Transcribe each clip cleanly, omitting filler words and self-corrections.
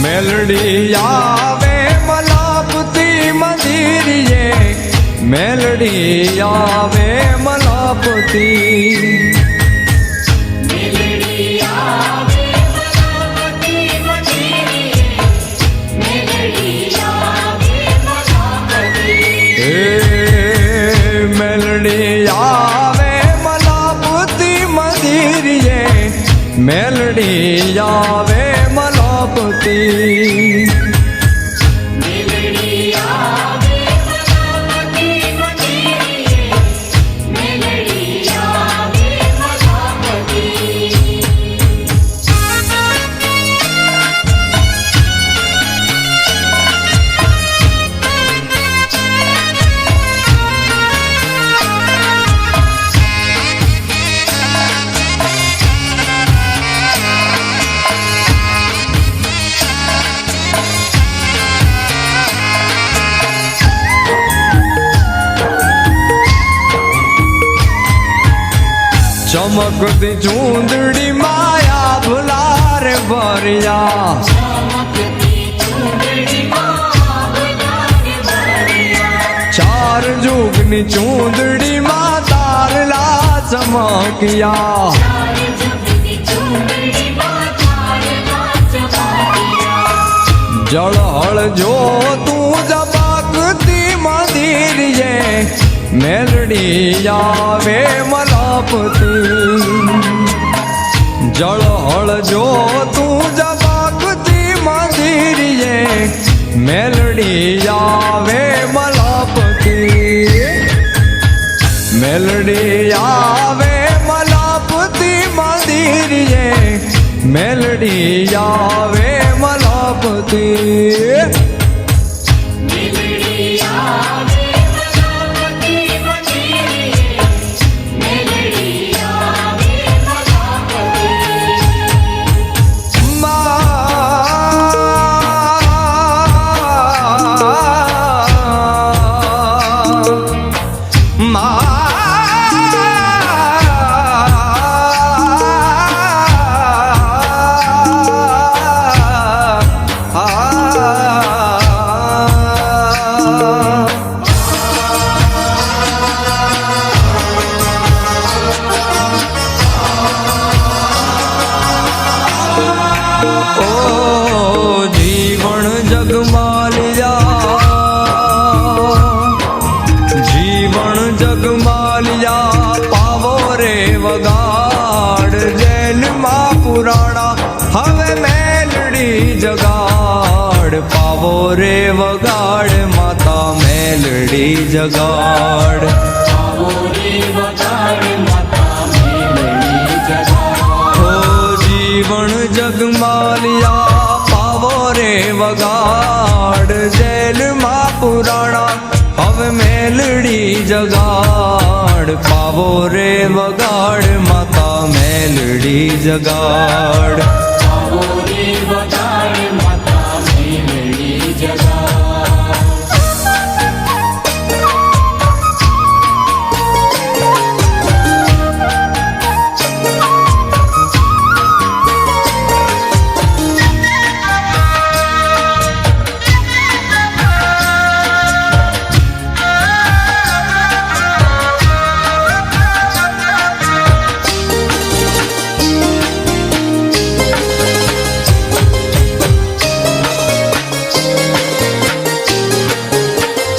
મેલડી આવે મલાપતી મંદિરે, મેલડી આવે મલાપતી, મેલડી આવે મલાપતી મંદિરે, મેલડી આવે મલાપતી. એ મેલડી આવે મલાપતી મંદિરે, મેલડી આવે મલાપતી, મેલડી આવે મલાપતી મંદિરે, મેલડી આવે મલાપતી. ચમકતી ચૂંદડી માયા ભુલાર ભર્યા, ચમકતી ચૂંદડીમાં ભલાર ભર્યા, ચાર જુગની ચૂંદડીમાં તારલા ચમક્યા, ચાર જુગની ચૂંદડીમાં તારલા ચમક્યા. જળહળ જો તું જબકતી મંદિરે, મેલડી આવે મલાપતી, જળહળ જો તું જબકતી મંદિરે, મેલડી આવે મલાપતી, મેલડી આવે મલાપતી મંદિરે, મેલડી આવે મલાપતી, મેલડી આવે મલાપતી મંદિરે, મેલડી આવે મલાપતી. પાવો રે વગાડ માતા મેલડી જગાડ. આવો રે વગાડ માતા મેલડી જગાડ. હો જીવન જગમાલિયા પાવો રે વગાડ. જેલમાં પુરાણા હવે મેલડી જગાડ. પાવો રે વગાડ માતા મેલડી જગાડ. આવો રે વગાડ માતા મેલડી જગાડ.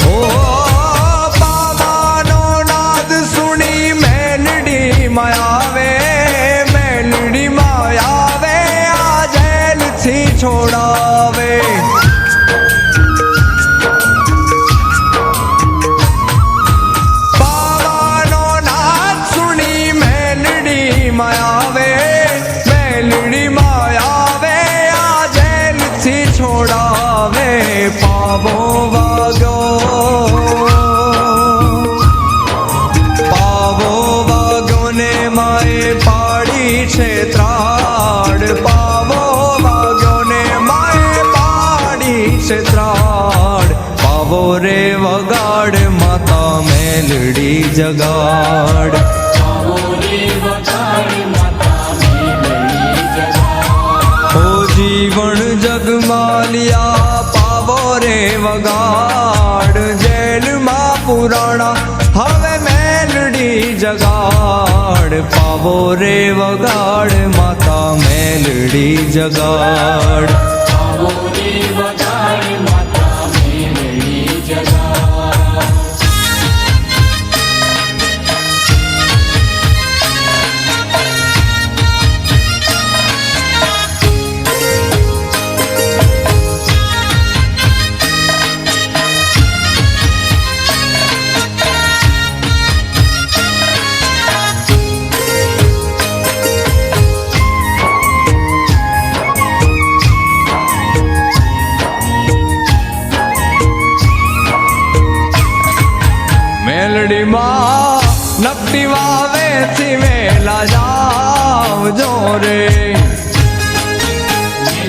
ઓ બાબાનો નાદ સુણી મેલડીમાં આવે. મેલડીમાં આવે આ જેલથી છોડાવે. બાબાનો નાદ સુણી મેલડીમાં આવે. મેલડીમાં આવે આ જેલથી છોડાવે. પાવો વાગ્યો પાવો વાગ્યો ને માએ પાડી છે ત્રાડ. પાવો વાગ્યો ને માએ પાડી છે ત્રાડ. પાવો રે વગાડ માતા મેલડી જગાડ. આવો રે વગાડ માતા મેલડી જગાડ. ઓ જીવન જગમાલિયા પાવો રે વગાડ. જેલમાં પુરાણા હવે મેલડી જગાડ. પાવો રે વગાડ માતા મેલડી જગાડ. આવો રે વગાડ માતા મેલડી જગાડ. મેલડીમાં નકટી વાવેથી વેલા જાવજો રે.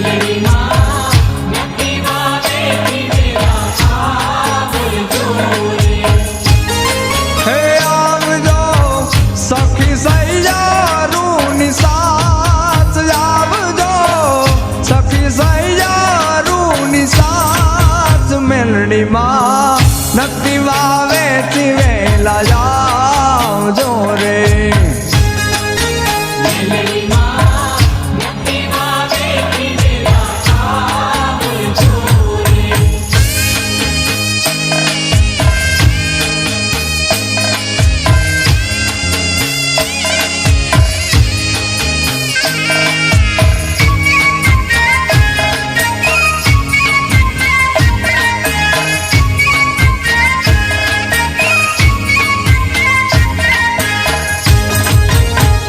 મેલડીમાં નક્કી વાવેથી વેલા આવજો રે. હે આવજો સખી સૈયારું સાથ. આવજો સખી સૈયારું સાથ. મેલડીમાં નકટી વાવેથી વેલા જાવજો રે. મેલડીમાં નક્કી વાવેથી વેલા આવજો રે.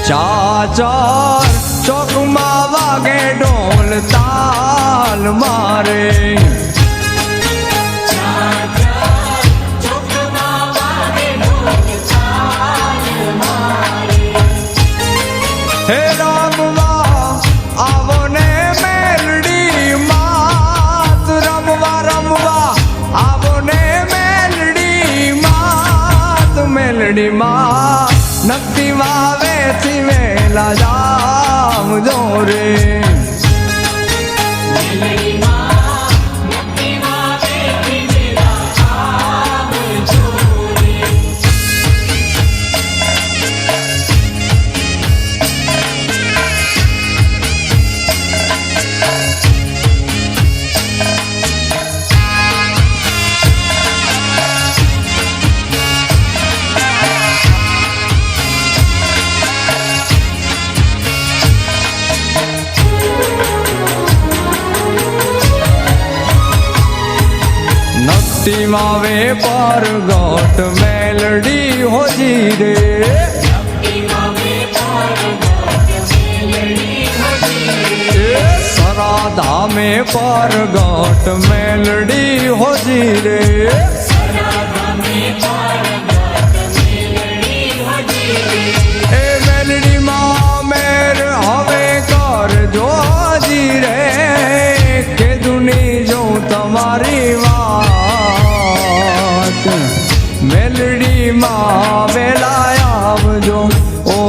ચાચર ચોકમાં વાગે ઢોલ તાલ મારે. ચોકમાં વાગે ઢોલ તાલ મારે. હે રમવા આવો ને મેલડી માત. રમવા રમવા આવો ને મેલડી માત. મેલડી માં નક્કી વાવેથી વેલા જાવજો રે. મેલડીમાં નક્કી વાવેથી વેલા આવજો રે. નકટી વાવે પર ગોટ મેલડી હોજી રે સરાધામે પર ગોટ મેલડી હોજી રે એ મેલડી માં મેર હવે કરજો જી રે કે દુની જો તમારી વાત મેલડી માં વેલા આવજો ઓ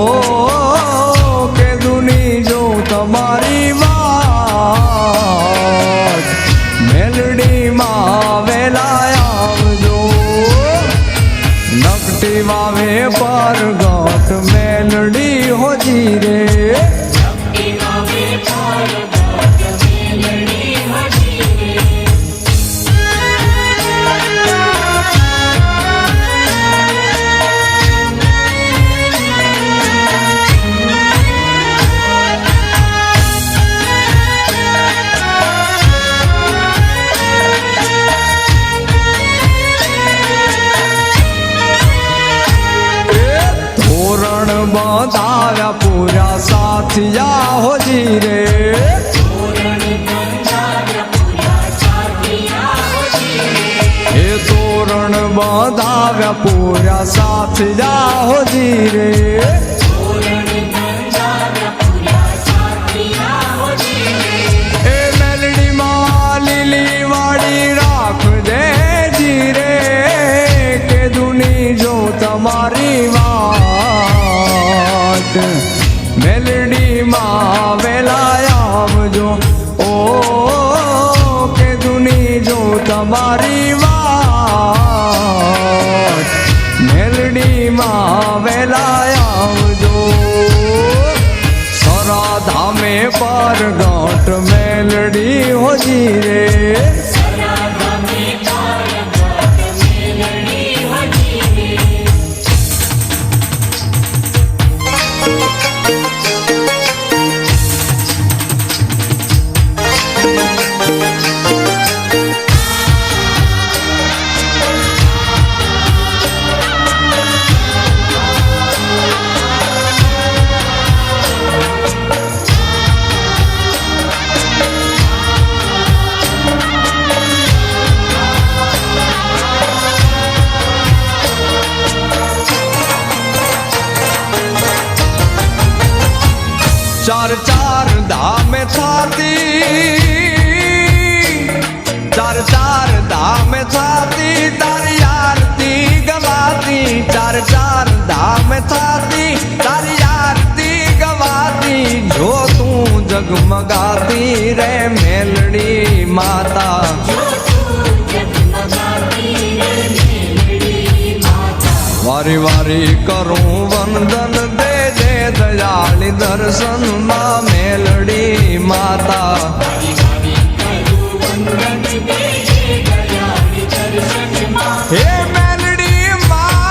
કે દુની જો તમારી વાત મેલડી માં વેલા આવજો નકટી વાવે પર ગોટ મેલડી હોજી રે બંધાવ્યા પૂરા સાથિયા હોજી રે એ તોરણ બંધાવ્યા પૂરા સાથિયા હોજી રે એ મેલડી માં લીલી વાડી રાખજે જી રે કે દુની જો તમારી વાત મેલડી માં વેલા આવજો ઓ કે દુની જો તમારી વાત મેલડી માં વેલા આવજો સરાધામે પર ગોટ મેલડી હોજી રે ચાર ચાર ધામે થાતી ચાર ધામે થાતી તારી આરતી ગવાતી ચાર ધામે થાતી તારી આરતી ગવાતી જો તું જગમગાતી રે મેલડી માતા વારી વારી કરું વંદન દે દે દયાળી દર્શન માં મેલડી માતા હે મેલડી માં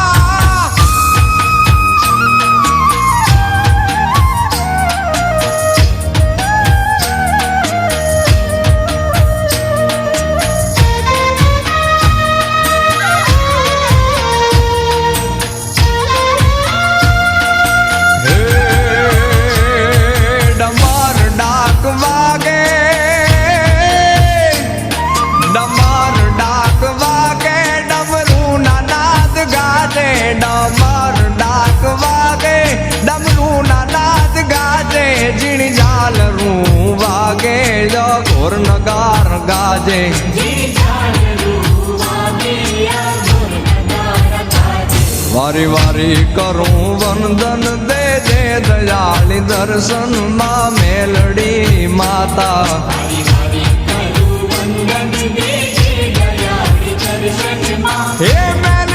ઘોર નગાર ગાજે વારી વારી કરું વંદન દે દે દયાળી દર્શન માં મેલડી માતા હે મેલડી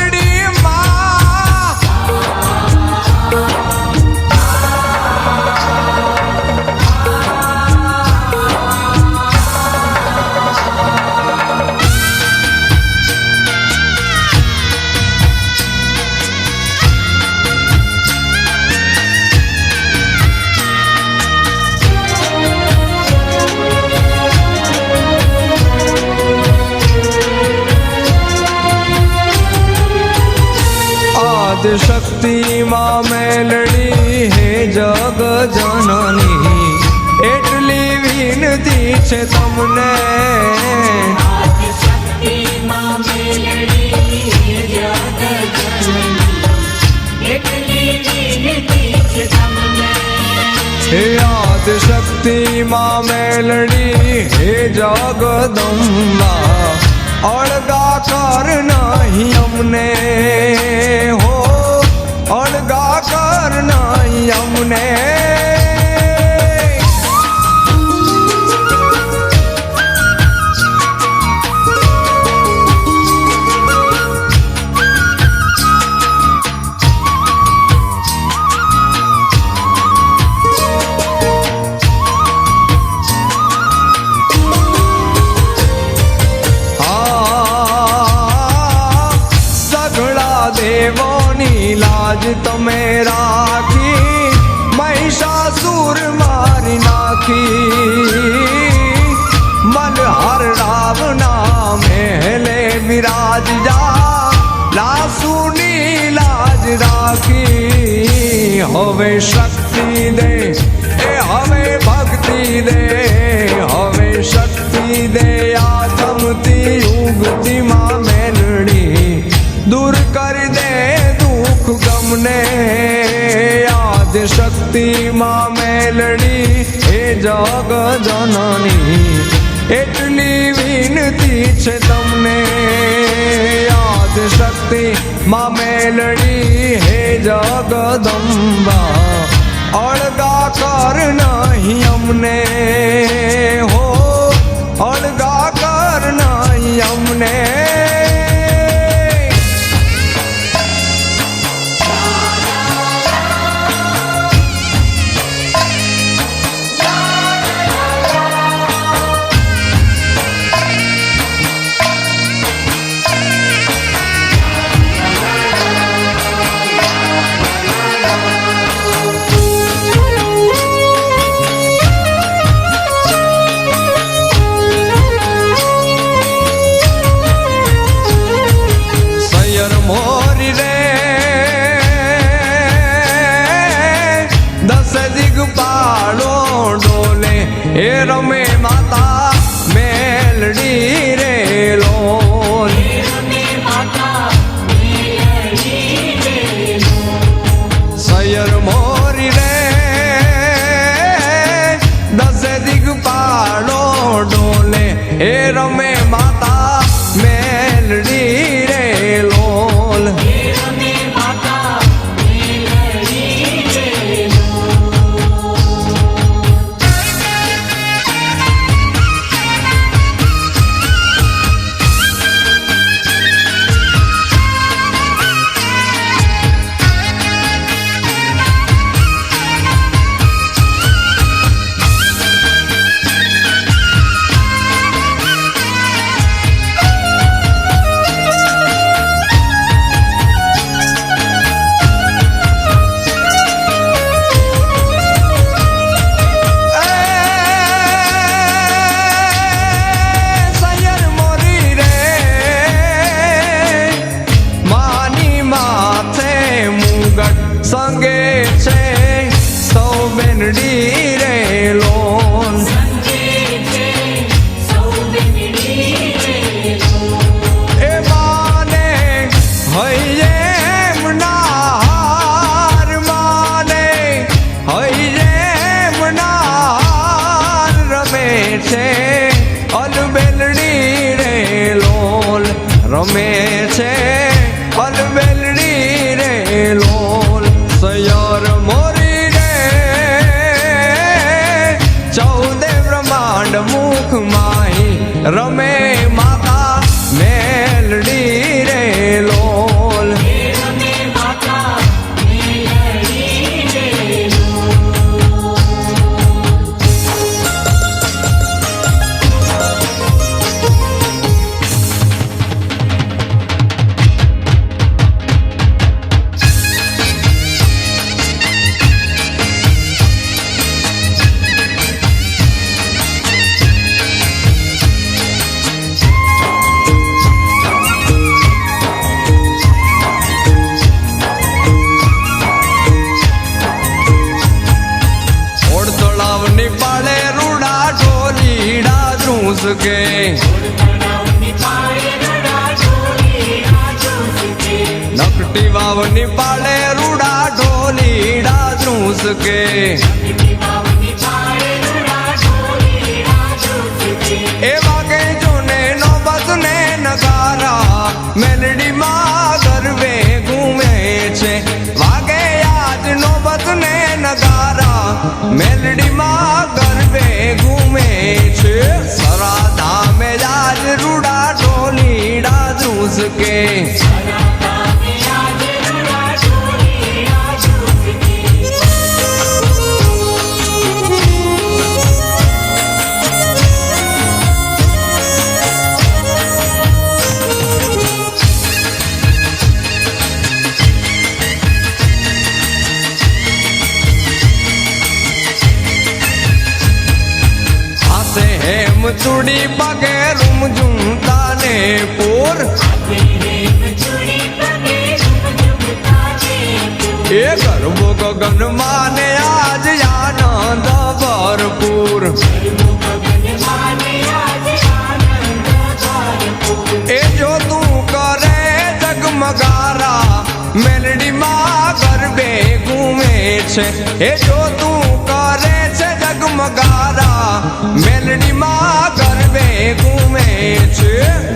આદિશક્તિ માં મેલડી હે જગ જનની એટલી વિનતી છે તમને આદિશક્તિ માં મેલડી જગત જનની એટલી વિનતી છે તમને હે આદિશક્તિ માં મેલડી હે જગદંબા અળગા કર નહીં અમને હો અળગા કર નહીં અમને દેવોની લાજ તમે રાખી મહિષાસુર મારી નાખી મલહાર રાવના મહેલે વિરાજ જા લાસુની લાજ રાખી હવે શક્તિ દે એ હવે ભક્તિ દે હવે શક્તિ દે આથમતી ઉગતી માં મેલડી દૂર કરી દે દુઃખ ગમને આદિશક્તિ માં મેલડી હે જગ જનની એટલી વિનતી છે તમને આદિશક્તિ માં મેલડી હે જગદંબા અળગા કર નહીં અમને હો અળગા કર નહીં અમને મોરી રે દસ દિગપાળો ડોલે એ રમે માતા મેલડી રે લોલ સૈયર મોરી રે દસ દિગપાળો ડોલે એ રમે માતા મેલડી રે લોલ સંગે છે સૌ બેનડી રે લોન એ માને હૈયે મનાર માને હૈયે મનાર રમે છે અલ બેલડી રે લોલ રમે છે અલ બેલડી રે લોલ સૈયર મોરી રે ચૌદે બ્રહ્માંડ મુખ માહી રમે માતા મેલડી રે લોલ के नकटी वावनी पाले रूड़ा ढोलीड़ा झूस के ए वागे जोने नौबत ने नगारा मेलडी माँ गरबे घूमे छे वागे आज नौबत ने नगारा मेलडी माँ गरबे घूमे छे सराधा में आज रूड़ा ढोलीड़ा झूस के चूड़ी पगे रूम झुमता ने पोर ए गरबो गगन माने आज आनंद भरपूर ए जो तू करे जगमगारा मेलडी माँ गरबे घूमे छे ए जो तू करे छे जगमगारा मेलडी माँ गरबे घूमे छे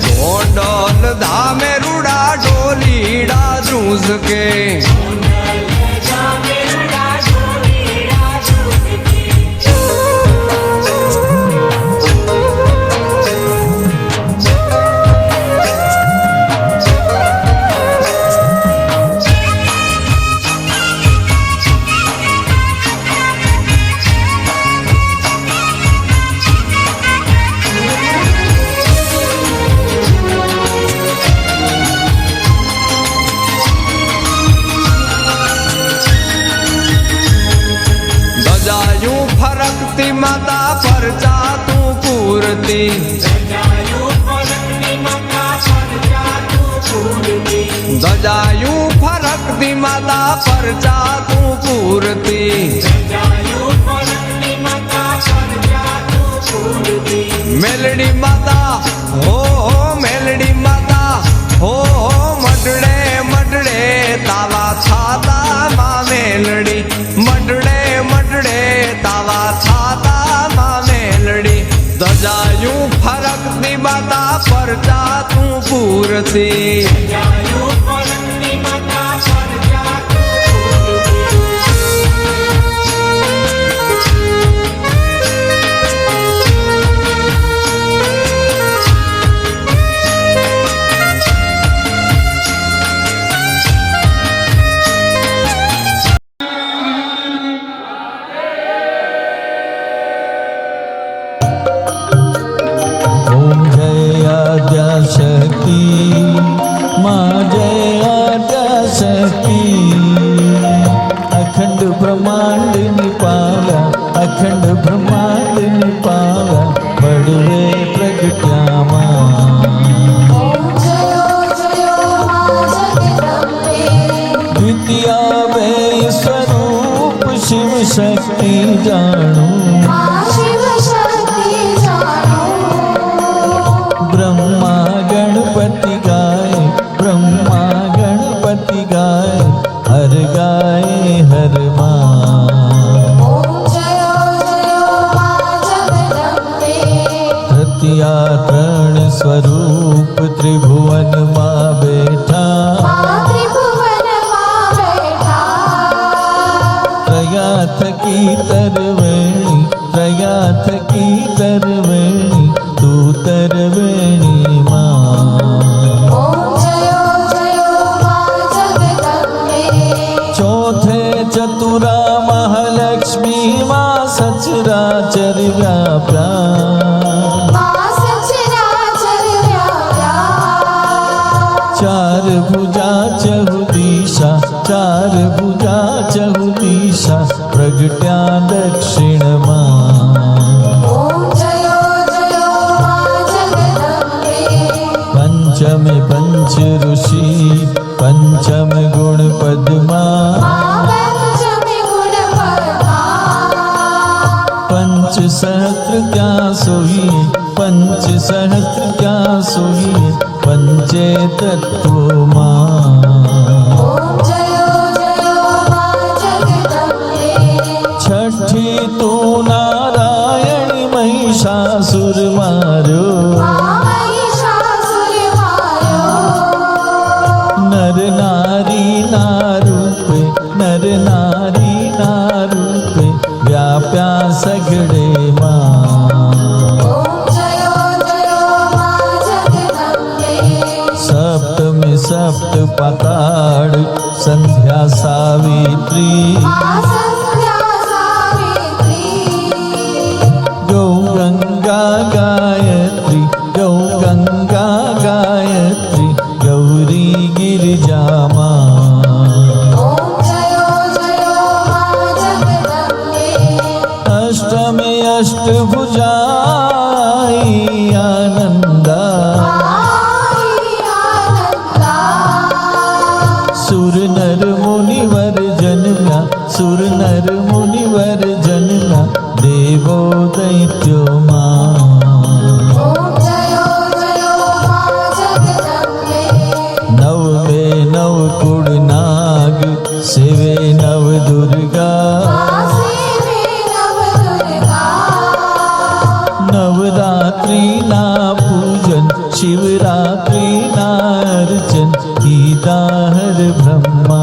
गोंडल धामे रूड़ा ढोलीड़ा झूस के फरकती माता पर जा तू पूरती दजायू फरकती माता पर जा तू पूरती मेलडी माता हो मेलडी माता हो मडड़े मडड़े तावा छाता माँ मेलडी मडड़े मडड़े तावा छाता माँ मेलडी दजायू फरकती माता पर जा तू पूरती शक्ति माँ जय आद्याशक्ति अखंड ब्रह्मांड निपाला अखंड ब्रह्मांड निपाला बड़वे प्रगट्या माँ द्वितीया वे स्वरूप शिव शक्ति जानू ब्रह्मा गणपति गाए ब्रह्मा गणपति गाए हर गाए हर माँ तृतीया त्रण स्वरूप त्रिभुवन माँ बैठा त्रयाथ की तरवेणी त्रयाथ की तरवेणी तू तरवेणी माँ चौथे चतुरा महालक्ष्मी माँ सचराचर व्याप्या चार भुजा चहुदिशा चार भुजा चहुदिशा प्रगट्या दक्षिण माँ पंचम पंच ऋषि पंचम गुण पद्मा पंच सहस्त्र क्या सोई पंच सहस्त्र क्या सोई पंचे तत्व मां छठी तू नारायण महिषासुर मारो नर नारी नारूपे नर नारी नारूपे व्याप्या सगड़े सप्तमी सप्त पाताड़ संध्या सावित्री गौ गंगा गायत्री गौ गंगा गायत्री गौरी गिरिजा मां अष्टमी अष्टभुजाई आनंदा सुर नर मुनिवर जन्मा सुर नर मुनिवर जन्मा देवो दैत्यो मां नव में नव कुड़ नाग सेवे नव दुर्गा नवरात्रि ना पूजन शिवरात्रि ना अर्चन गीता हर ब्रह्मा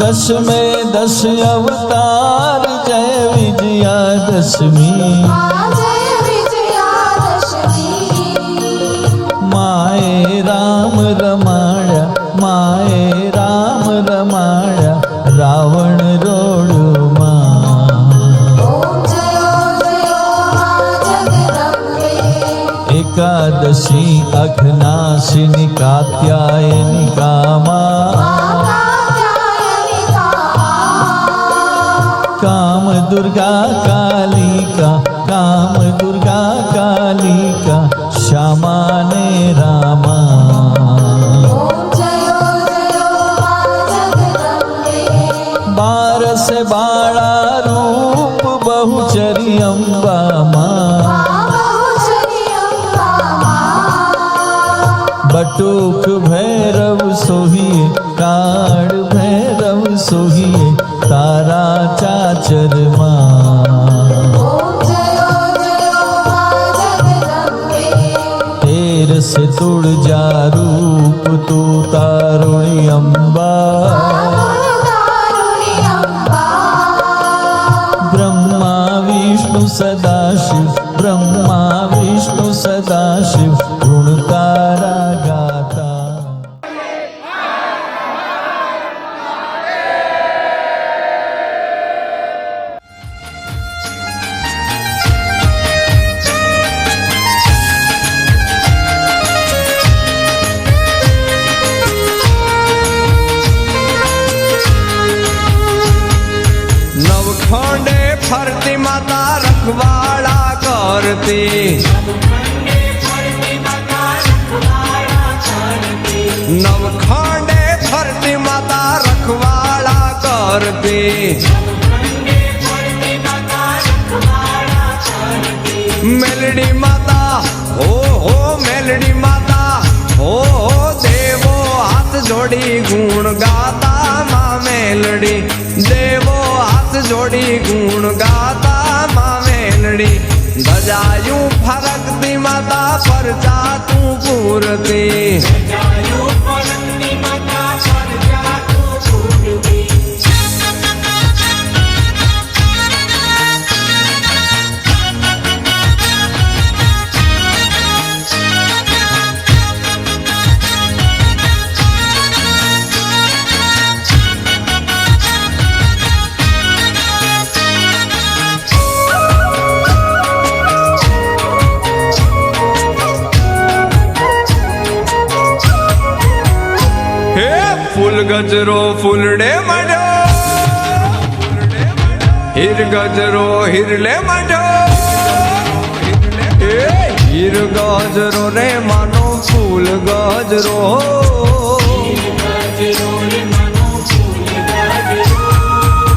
दश में दश अवतार जय विजया दशमी माए राम रमाया माए राम रमाया रावण रोड एकादशी अघनाशिनी कात्यायनी कामा काम दुर्गा कालिका काम दुर्गा कालिका श्यामा ने रामा बार से बाड़ा रूप बहुचरी अम्बा मां बटुक भैरव सोहिए काड़ भैरव सोहिए तारा चाचर मां तेर से तुड़ जा रूप तू तारुणी अम्बा ब्रह्मा विष्णु सदाशिव ब्रह्मा विष्णु सदाशिव गुण तारा गाता नवखंडे फरती माता रखवाड़ा करती नवखंडे फरती माता रखवाड़ा करती मेलडी माता हो मेलडी माता हो देवो हाथ जोड़ी गुण गाता माँ मेलडी देवो हाथ जोड़ी गुण गाता माँ मेलडी गजायूं फरकती माता परचा तू पूरती गजरो फूलडे मढो हिर गजरो हिरले मढो हिर गजरो रे मानो फूल गजरो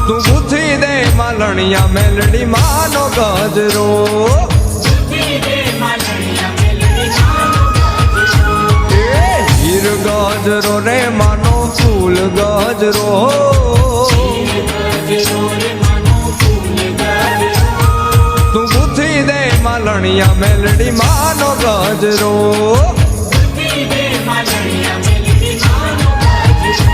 तू बुथी दे मालणी માલણિયા મેલડી માનો ગજરો બુદ્ધિ દે માલણિયા મેલડી માનો ગજરો. હીર ગજરો રે માનો ફૂલ ગજરો ગજરો રે માનો ફૂલ ગજરો. તું બુદ્ધિ દે માલણિયા મેલડી માનો ગજરો બુદ્ધિ દે માલણિયા મેલડી માનો ગજરો.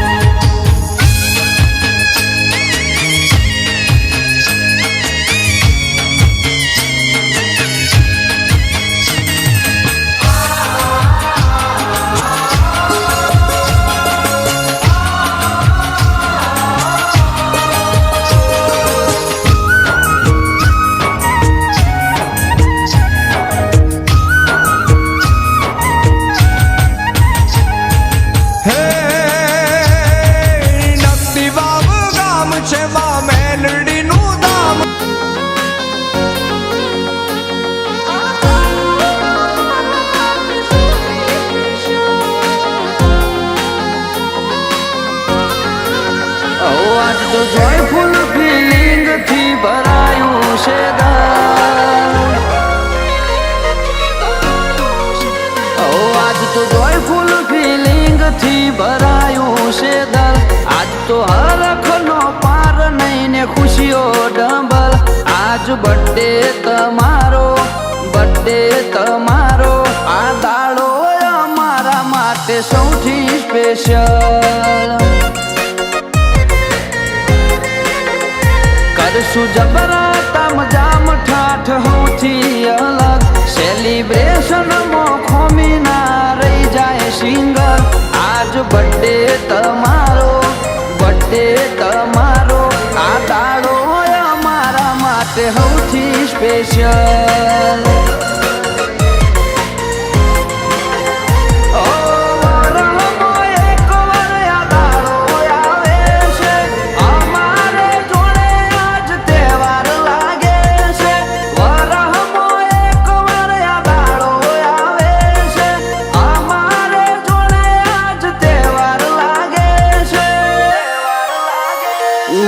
હે નકદી વાવ ગામ છે માં મેલડીનું ધામ આજ તો જોયફુલ ફિલિંગ થી ભરાયું છે દિલ. આજ તો જોયફુલ ફિલિંગ થી ભરાયું છે દિલ. આજ તો હરખનો પાર નહીં ને ખુશીઓ ડબલ. આજ બર્થડે તમારો આ દાડો અમારા માટે સૌથી સ્પેશિયલ. કરશું જબરા જામ ઠાઠ સૌથી અલગ. સેલિબ્રેશન માં ખોમી ના રહી જાય સિંગલ. આજ બર્થડે તમારો આ દાડો અમારા માટે સૌથી સ્પેશિયલ.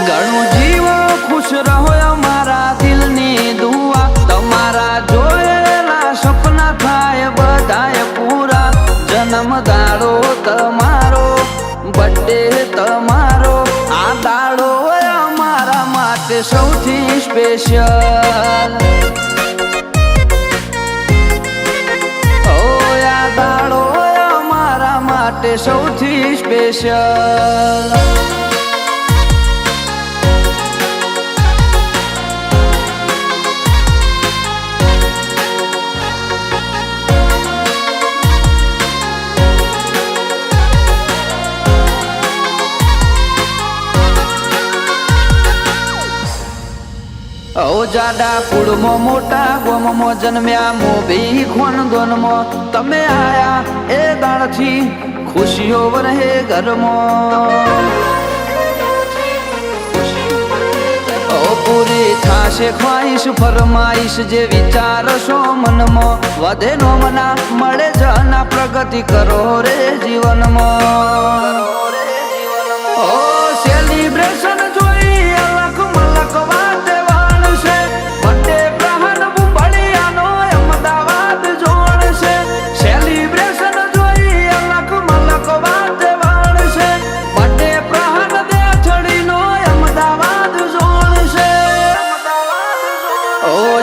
ઘણું જીવો ખુશ રહો અમારા દિલની દુઆ. તમારા જોયેલા સપના થાય બધાય પૂરા. જન્મ દાડો તમારો બર્થડે તમારો આ દાડો અમારા માટે સૌથી સ્પેશિયલ. આ દાડો અમારા માટે સૌથી સ્પેશિયલ. જાડા કુળમો મોટા ગોમમો જન્મ્યા મોભી ખોન દોનમો. તમે આયા એ દાડથી ખુશીઓ વરહે ઘરમો. પૂરી થાશે ખ્વાઈશ ફરમાઈશ જે વિચારશો મનમાં. વધે નો મના મળે જના પ્રગતિ કરો રે જીવનમાં. સેલિબ્રેશન જોઈ અલગ મલક વાતે વાળશે. બર્થડે પ્રહન બુંબળિયાનો અમદાવાદ જોડશે. સેલિબ્રેશન જોઈ અલગ મલક વાતે વાળશે. બર્થડે પ્રહન દેથડીનો અમદાવાદ જોડશે.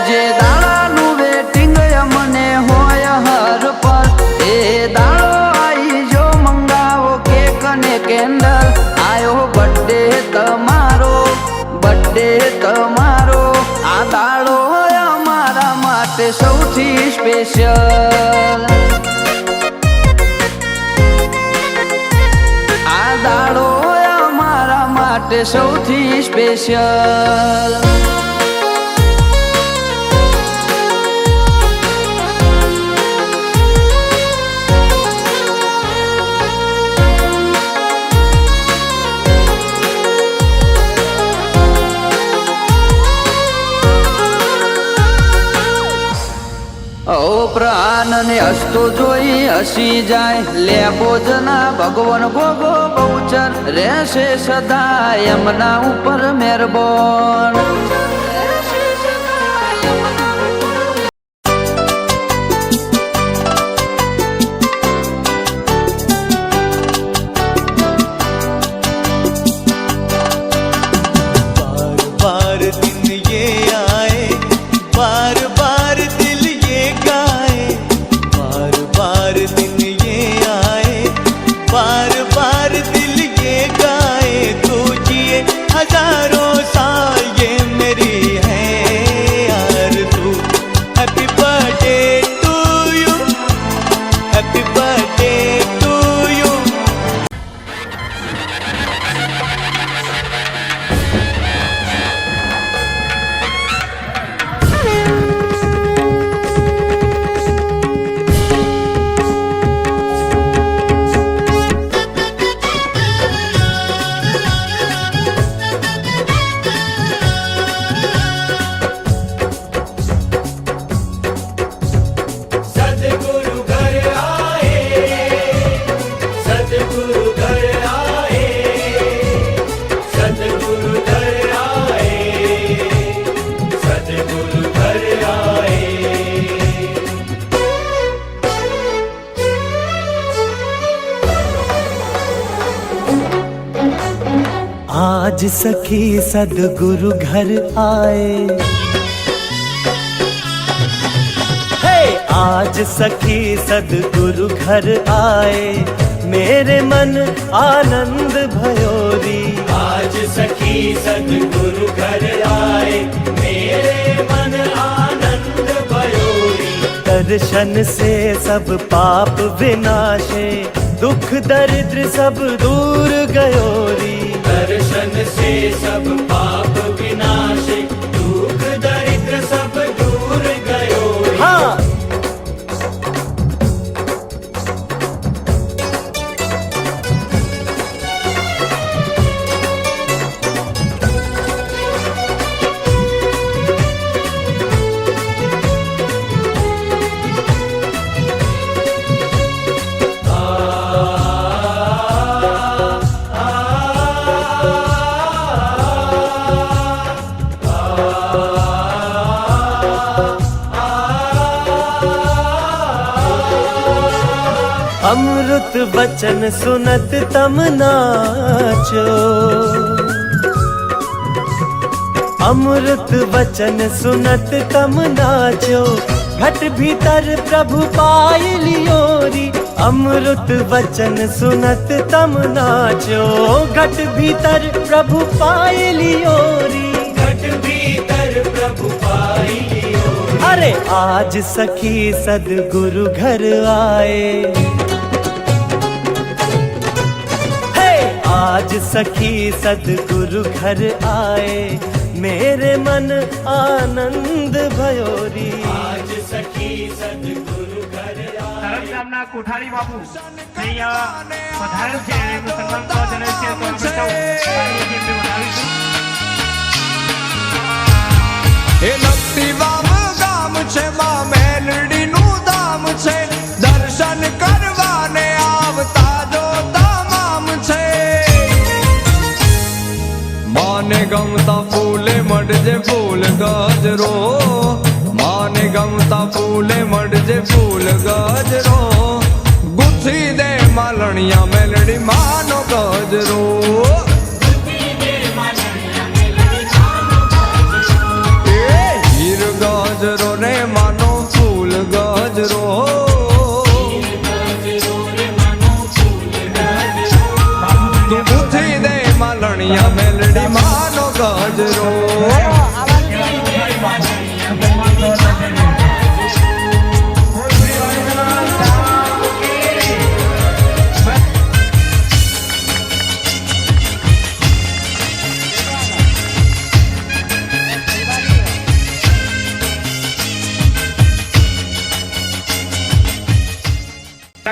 જે દાડાનું વેટિંગ અમને હોય હર પર એ દાડો આઈ જો મંગાવો કેક ને કેન્ડલ. આયો બર્થડે તમારો આ દાડો અમારા માટે સૌથી સ્પેશિયલ. આ દાડો અમારા માટે સૌથી સ્પેશિયલ. પ્રાણ ને હસતો જોઈ હસી જાય. લે ભોજના ભગવાન ભોગો બહુચર રહેશે સદા એમના ઉપર મહેરબાન. आज सखी सदगुरु घर आए, हे आज सखी सदगुरु घर आए, मेरे मन आनंद भयोरी। आज सखी सदगुरु घर आए, मेरे मन आनंद भयोरी। दर्शन से सब पाप विनाशे, दुख दरिद्र सब दूर गयोरी। दर्शन से सब पाप विनाशे, दुख दरिद्र सब दूर गयोरी। हाँ अमृत वचन सुनत तम नाचो, अमृत वचन सुनत तम नाचो, घट भीतर प्रभु पाई लियोरी। अमृत वचन सुनत तम नाचो, घट भीतर प्रभु पाई लियोरी। घट भीतर प्रभु पाई लियोरी। अरे आज सखी सदगुरु घर आए, आज सखी सदगुरु घर आए, मेरे मन आनंद भयोरी। आज सखी सदगुरु घर आए। સરસ ગામના કોઠારી બાપુ અહીંયા પધારેલ છે, એમનું સન્માન કરવા જણાવ્યું છે, તો આપણે સૌ તાળીઓથી એમને વધાવીશું. એ નક્તિ વામ ગામ છે, માં મેલડીનું ધામ છે, દર્શન કરવાને આવતા જો તમામ છે. માને ગમતા ફૂલે મડજે ફૂલ ગજરો, માને ગમતા ફૂલે મડજે ફૂલ ગજરો, ગુથી દે માલણિયા મેલડી માનો ગજરો. એ હીર ગજરો ને માનો ફૂલ ગજરો, તું ગુથી દે માલણિયા મેલડી માનો ગજરો.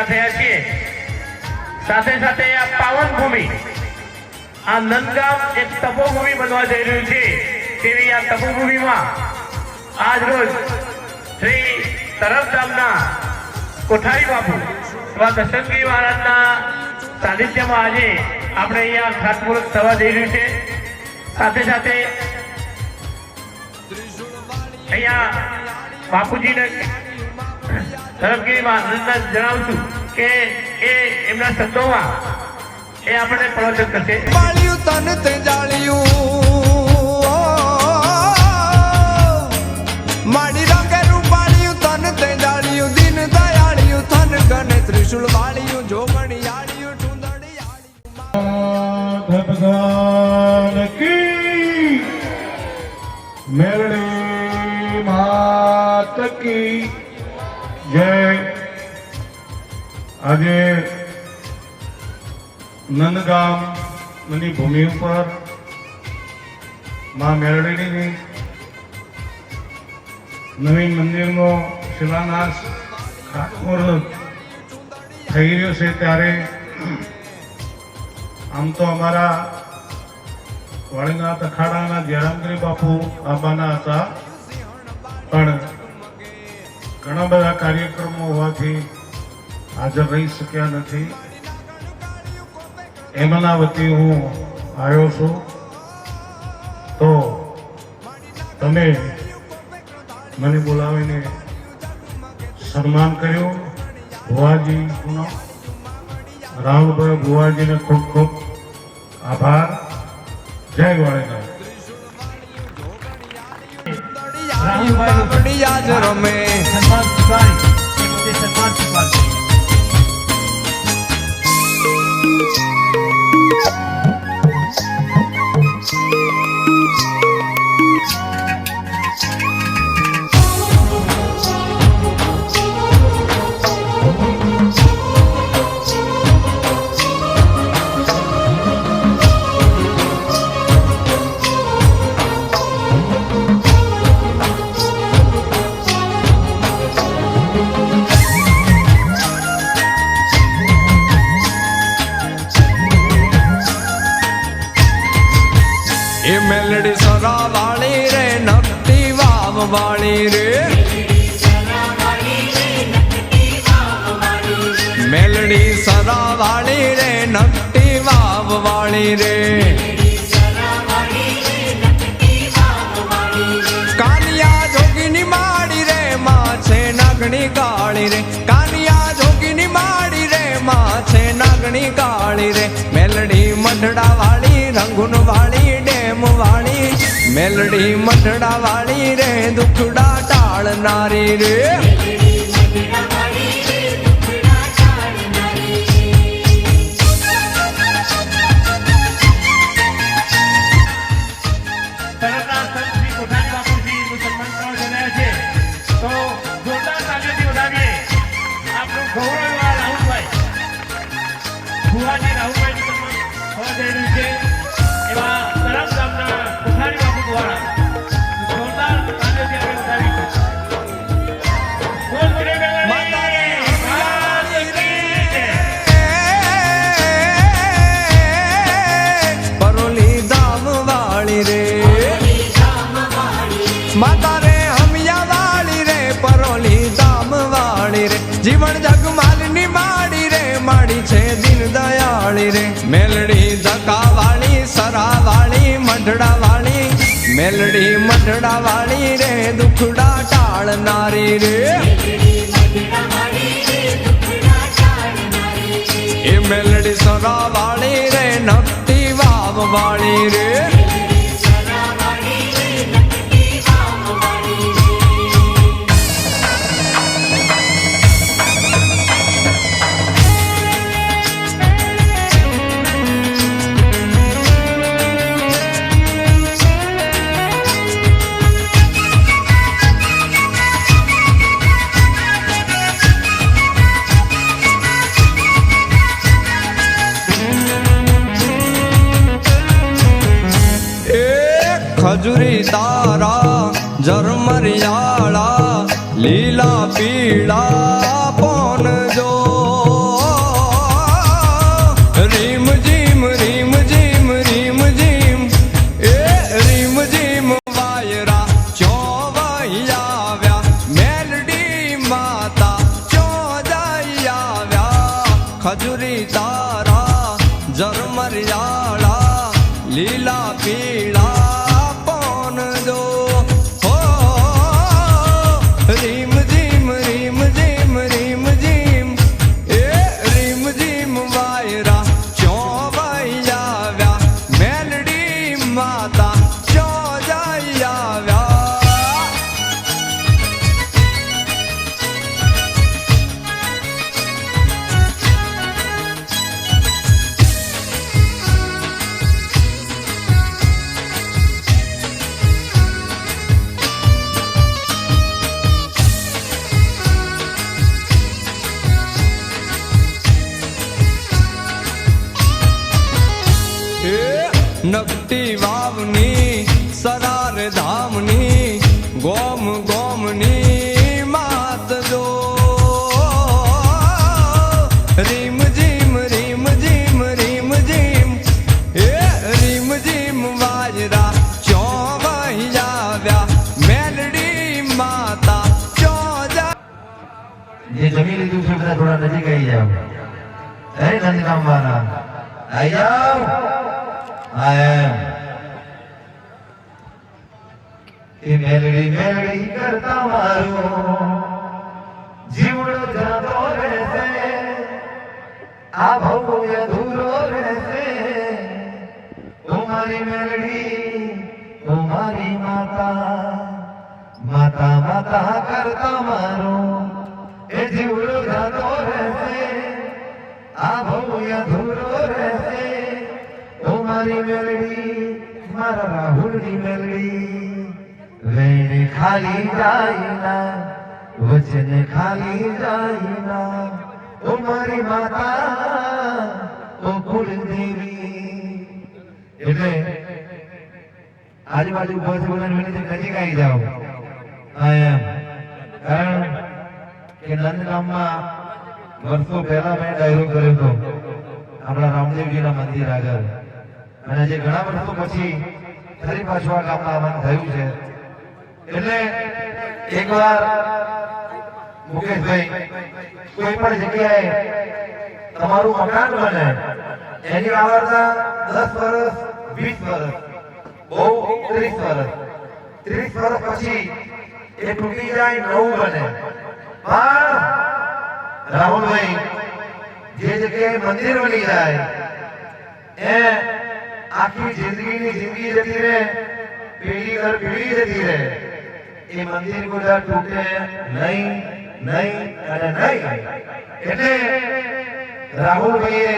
થયા છીએ સાથે સાથે આ પાવન ભૂમિ, આ નંદગામ એક તપોભૂમિ બનવા જઈ રહ્યું છે, તેવી આ તપોભૂમિમાં આજ રોજ શ્રી તરફધામના કોઠારી બાપુ એવા દશરથગીરી મહારાજના સાનિધ્યમાં આજે આપણે અહીંયા ખાતમુહૂર્ત થવા જઈ રહ્યું છે. સાથે સાથે અહીંયા બાપુજીને તરફગીરી મહારાજને જણાવશું કે એ એમના શબ્દોમાં એ આપણે પ્રવચન કરશે. પાળ્યું તન તે જાળ્યું, માડી રંગેરું પાળ્યું તન તે જાળ્યું, દિન દયાળ્યું થન ગને ત્રિશુળ વાળ્યું, જોગણી આળ્યું ઠુંદડી આળ્યું. ભગવાન કી મેલડી માત કી જય. આજે નંદગામની ભૂમિ ઉપર માં મેલડીની નવીન મંદિરનો શિલાન્યાસ ખાતમુહૂર્ત થઈ રહ્યો છે, ત્યારે આમ તો અમારા વાળીનાથ અખાડાના જયરામગીરી બાપુ આવવાના હતા, પણ ઘણા બધા કાર્યક્રમો હોવાથી હાજર રહી શક્યા નથી. એમના વતી હું આવ્યો છું, તો તમે મને બોલાવીને સન્માન કર્યું. ભુવાજીનો, રાહુલભાઈ ભુવાજીને ખૂબ ખૂબ આભાર. જય વાળેનાથ. બાવળિયા જ રમે સન્માન સ્વીકારી એ પોતે સન્માન સ્વીકારશે. એ મેલડી સરા વાળી રે નકટી વાવ વાળી રે મેલડી સરા વાળી રે નકટી વાવ વાળી રે કાનિયા જોગીની માડી રે માં છે નાગણી કાળી રે કાનિયા જોગીની માડી રે માં છે નાગણી કાળી રે મેલડી મઢડા વાળી રંગુન વાળી ડેમ વાળી મેલડી મઢડા વાળી રે દુખડા ટાળનારી રે તરતના સંત શ્રી કોઠારી બાપુજીનું સન્માન કરવા જઈ રહ્યા છે. તો જોરદાર તાળીઓથી વધાવીએ આપણું ગૌરવ એવા રાહુલભાઈ ભુવાજી રાહુલભાઈનું સન્માન થવા જઈ રહ્યું છે. એવા તરફ ગામના કોઠારી બાપુ દ્વારા જોરદાર તાળીઓથી આપણે વધાવીશું. બોલ બોલે પરોલી ધામ વાળી રે માતા રે હમિયા વાળી રે પરોલી ધામ વાળી રે જીવન જગમાલની માડી રે માડી છે દીન દયાળી રે મેલડી ધકા વાળી સરા વાળી મઢડા વાળી મેલડી મઢડા વાળી રે દુખડા ટાળનારી રે એ મેલડી સરા વાળી રે નકટી વાવ વાળી રે ખજુરી તારા ઝરમરિયાળા લીલા પીળા પોન જો રીમ જીમ રીમ જીમ રીમ જીમ એ રીમ જીમ વાયરા ચો વહી આવ્યા મેલડી માતા ચો જઈ આવ્યા ખજુરી તારા ઝરમરિયાળા લીલા પીળા રીમ જીમ રીમ જીમ રીમ જીમ એ રીમ જીમ વાયરા ચો વહી આવ્યા મેલડી માતા ચો જઈ આવ્યા નકટી વાવની સરાર ધામની ગોમ ગોમની માત જો રીમ જીમ રીમ જીમ રીમ જીમ એ રીમ જીમ વાજરા ચો વહી આવ્યા મેલડી માતા ચો જા જે જમી લીધું છે બધા થોડા નજીક આવી જાઓ. હે નંદરામ વાળા આવી જાઓ. હા એમ એ મેલડી મેલડી કરતા મારો જીવડો જાતો રહેશે આ ભવ અધૂરો રહેશે તું મારી મેલડી ઓ મારી માતા માતા માતા કરતા મારો એ જીવડો જાતો રહેશે આ ભવ અધૂરો રહેશે ઓ મારી મેલડી મારા રાહુલની મેલડી વેણ ખાલી જાય ના વચન ખાલી જાય ના ઓ મારી માતા ઓ કુળદેવી એટલે આજુબાજુ બસ બોલાને વિનંતી નજીક આવી જાઓ કારણ કે નંદગામમાં વર્ષો પહેલા મેં ડાયરો કર્યો હતો આપણા રામદેવજીના મંદિર આગળ અને આજે ઘણા વર્ષો પછી ફરી પાછું આ ગામમાં આવવાનું થયું છે એટલે એકવાર મુકેશભાઈ કોઈ પણ જગ્યાએ તમારું મકાન બને એની આવરતા 10 વર્ષ 20 વર્ષ બહુ 30 વર્ષ 30 વર્ષ પછી એ તૂટી જાય નવું બને પણ રાહુલભાઈ જે જગ્યાએ મંદિર બની જાય એ આખી જિંદગી જતી રહે પેઢી દર પેઢી જતી રહે એ મંદિર કોઈ તૂટે નહીં નહીં અને નહીં એટલે રાહુલભાઈએ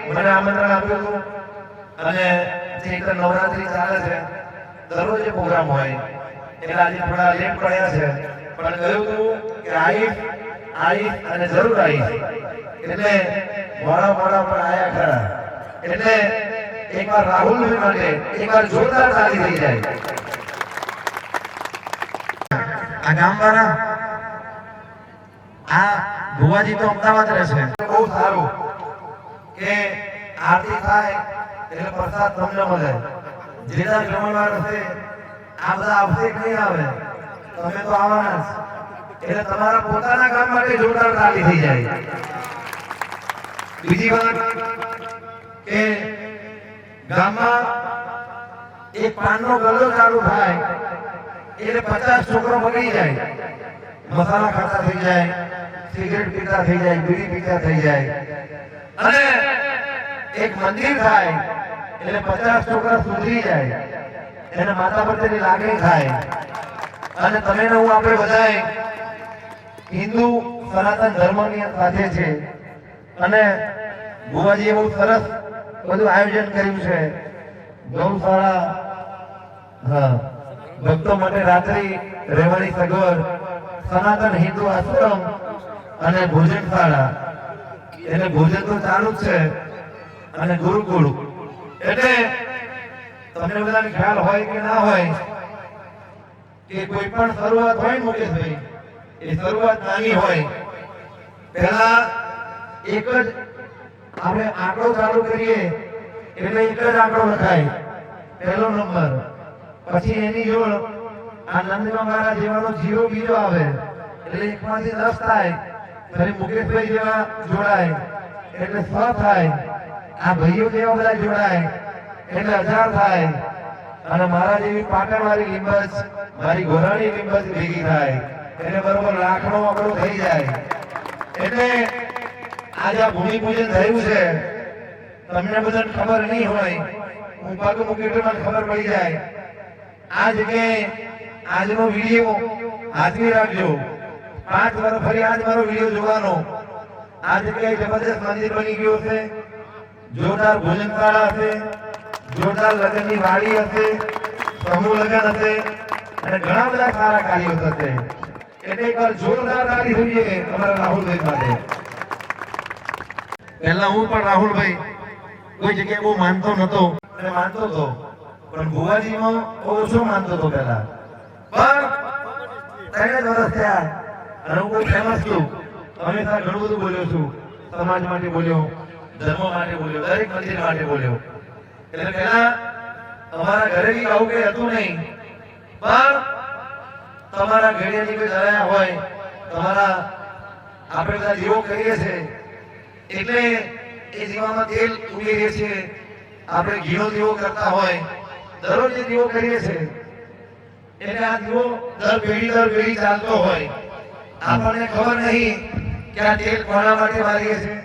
મને આમંત્રણ આપ્યું હતું અને ચૈત્ર નવરાત્રી ચાલે છે દરરોજ પ્રોગ્રામ હોય એટલે આજે થોડા લેટ પડ્યા છે પણ કહ્યું હતું કે આવીશ અને જરૂર આવીશ એટલે મોડા પણ આયા ખરા એટલે એકવાર રાહુલભાઈ માટે એકવાર જોરદાર તાળી થઈ જાય આ ગામવાળા આ ભુવાજી તો અમદાવાદ રહે છે બહુ સારું કે આરતી થાય એટલે પ્રસાદ તમને મળે જેના જમણવાર હશે આ બધા આવશે નહીં આવે તમે તો આવવાના જ એટલે તમારા પોતાના કામ માટે જોરદાર તાળી થઈ જાય બીજી વાત કે ગામમાં એક પાનનો ગલ્લો ચાલુ થાય એટલે 50 છોકરો બગડી જાય મસાલા ખાતા થઈ જાય સિગરેટ પીતા થઈ જાય બીડી પીતા થઈ જાય અને એક મંદિર થાય એટલે 50 છોકરા સુધરી જાય એને માતા પ્રત્યેની લાગણી થાય અને તમે ને હું આપણે બધાએ હિન્દુ સનાતન ધર્મની સાથે છે અને ભુવાજીએ બહુ સરસ બધું આયોજન કર્યું છે ગૌશાળા હા ભક્તો માટે રાત્રિ રહેવાની સગવડ સનાતન હિન્દુ આશ્રમ અને ભોજનશાળા એટલે ભોજન તો ચાલુ જ છે અને ગુરુકુળ એટલે તમને બધાને ખ્યાલ હોય કે ના હોય કે કોઈ પણ શરૂઆત હોય મુકેશભાઈ એ શરૂઆત નાની હોય પહેલા એક જ આપણે આંકડો ચાલુ કરીએ એટલે એક જ આંકડો લખાય પહેલો નંબર પછી એની જોડ આ નંદગામવાળા જેવાનો 0 બીજો આવે એટલે 1 માંથી 10 થાય ફરી મુકેશભાઈ જેવા જોડાય એટલે 100 થાય આ ભાઈઓ જેવા બધા જોડાય એટલે 1000 થાય અને મારા જેવી પાટણવાળી લીંબચ મારી ઘોરાણી લીંબચ ભેગી થાય એટલે બરોબર લાખનો આંકડો થઈ જાય એટલે આજે આ ભૂમિપૂજન થયું છે તમને બધાને ખબર નહીં હોય હું પગ મૂકી તો મને ખબર પડી જાય આ જગ્યાએ આજનો વિડીયો હાજરી રાખજો 5 વર્ષ ફરી આજ મારો વિડીયો જોવાનો આ જગ્યાએ જબરદસ્ત મંદિર બની ગયું છે જોરદાર ભોજનશાળા હશે જોરદાર લગ્નની વાડી હશે સમૂહ લગ્ન હશે અને ઘણા બધા સારા કાર્યો થશે એટલે એકવાર જોરદાર તાળી જોઈએ અમારા રાહુલભાઈ માટે પહેલા હું પણ રાહુલભાઈ કોઈ જગ્યાએ બહુ માનતો નતો અને માનતો હતો પણ ભુવાજીમાં ઓછો માનતો હતો પહેલા પણ 3 વર્ષ થયા અને હું કોઈ ફેમસ છું હંમેશા ઘણું બધું બોલ્યો છું સમાજ માટે બોલ્યો ધર્મ માટે બોલ્યો દરેક મંદિર માટે બોલ્યો એટલે પહેલા અમારા ઘરે બી આવું કઈ હતું નહીં પણ તમારા ઘડિયાની કોઈ દયા હોય તમારા આપણે બધા દીવો કરીએ છીએ એટલે એ દીવામાં તેલ ઉમેરીએ છીએ આપણે ઘીનો દીવો કરતા હોય દરરોજ એ દીવો કરીએ છીએ એટલે આ દીવો દર પેઢી ચાલતો હોય આપણને ખબર નહીં કે આ તેલ કોના માટે મારીએ છીએ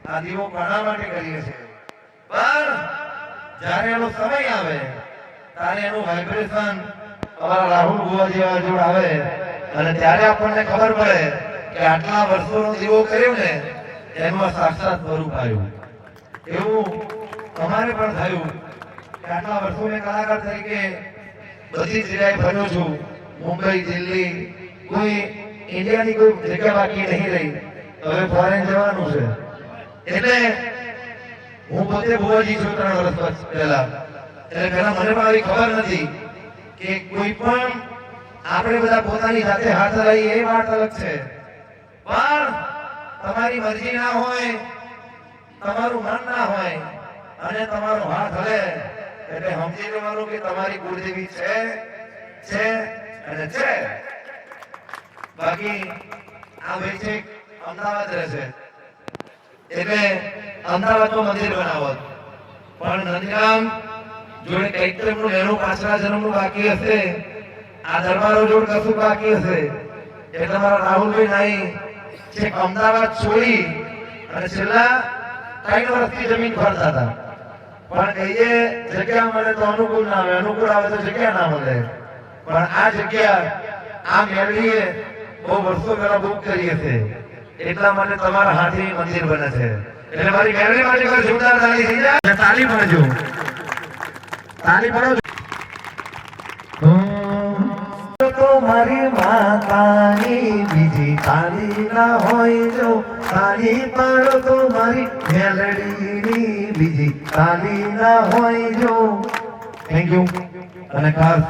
આ દીવો કોના માટે કરીએ છીએ પણ જ્યારે એનો સમય આવે ત્યારે એનું વાઇબ્રેશન અમારા રાહુલ ભુવા જેવા જોડ આવે અને ત્યારે આપણને ખબર પડે કે આટલા વર્ષોનો દીવો કર્યો ને એનું આ સાક્ષાત સ્વરૂપ આવ્યું. એવું અમારે પણ થયું કે આટલા વર્ષો મેં કલાકાર તરીકે બધી જગ્યાએ ફર્યો છું. મુંબઈ, દિલ્હી, કોઈ ઇન્ડિયાની કોઈ જગ્યા બાકી નહીં રહી. હવે ફોરેન જવાનું છે એટલે હું પોતે ભુવાજી છું 3 વર્ષ પહેલા. એટલે પહેલા મને પણ આવી ખબર નથી કે કોઈ પણ આપણે બધા પોતાની જાતે હાથ હલાવીએ એ વાત અલગ છે, પણ તમારી મરજી ના હોય, તમારું મન ના હોય અને તમારો હાથ હલે એટલે સમજી લેવાનું કે તમારી કુળદેવી છે અને છે. બાકી આ ભાઈ છે અમદાવાદ રહેશે એટલે અમદાવાદમાં મંદિર બનાવત, પણ નંદગામ જોડે કંઈક તો એમનું એનું પાછલા જન્મનું બાકી હશે, આ દરબારો જોડે કશું બાકી હશે. એટલે મારા રાહુલભાઈ નાઈ છેક અમદાવાદ છોડી અને છેલ્લા 3 વર્ષથી જમીન ખોરતા હતા, પણ કહીએ જગ્યા મળે તો અનુકૂળ ના આવે, અનુકૂળ આવે તો જગ્યા ના મળે. પણ આ જગ્યા આ મેળવીએ બહુ વર્ષો પહેલા બુક કરી હશે, એટલા માટે તમારા હાથથી મંદિર બને છે. એટલે મારી મેળવી માટે કોઈ જોરદાર તાળી થઈ જાય અને તાળી પડજો, તાળી પડો. તો મારી માતાની બીજી તાળી ના હોય જો, તાળી પાડો તો મારી મેલડીની બીજી તાળી ના હોય જો. Thank you. અને ખાસ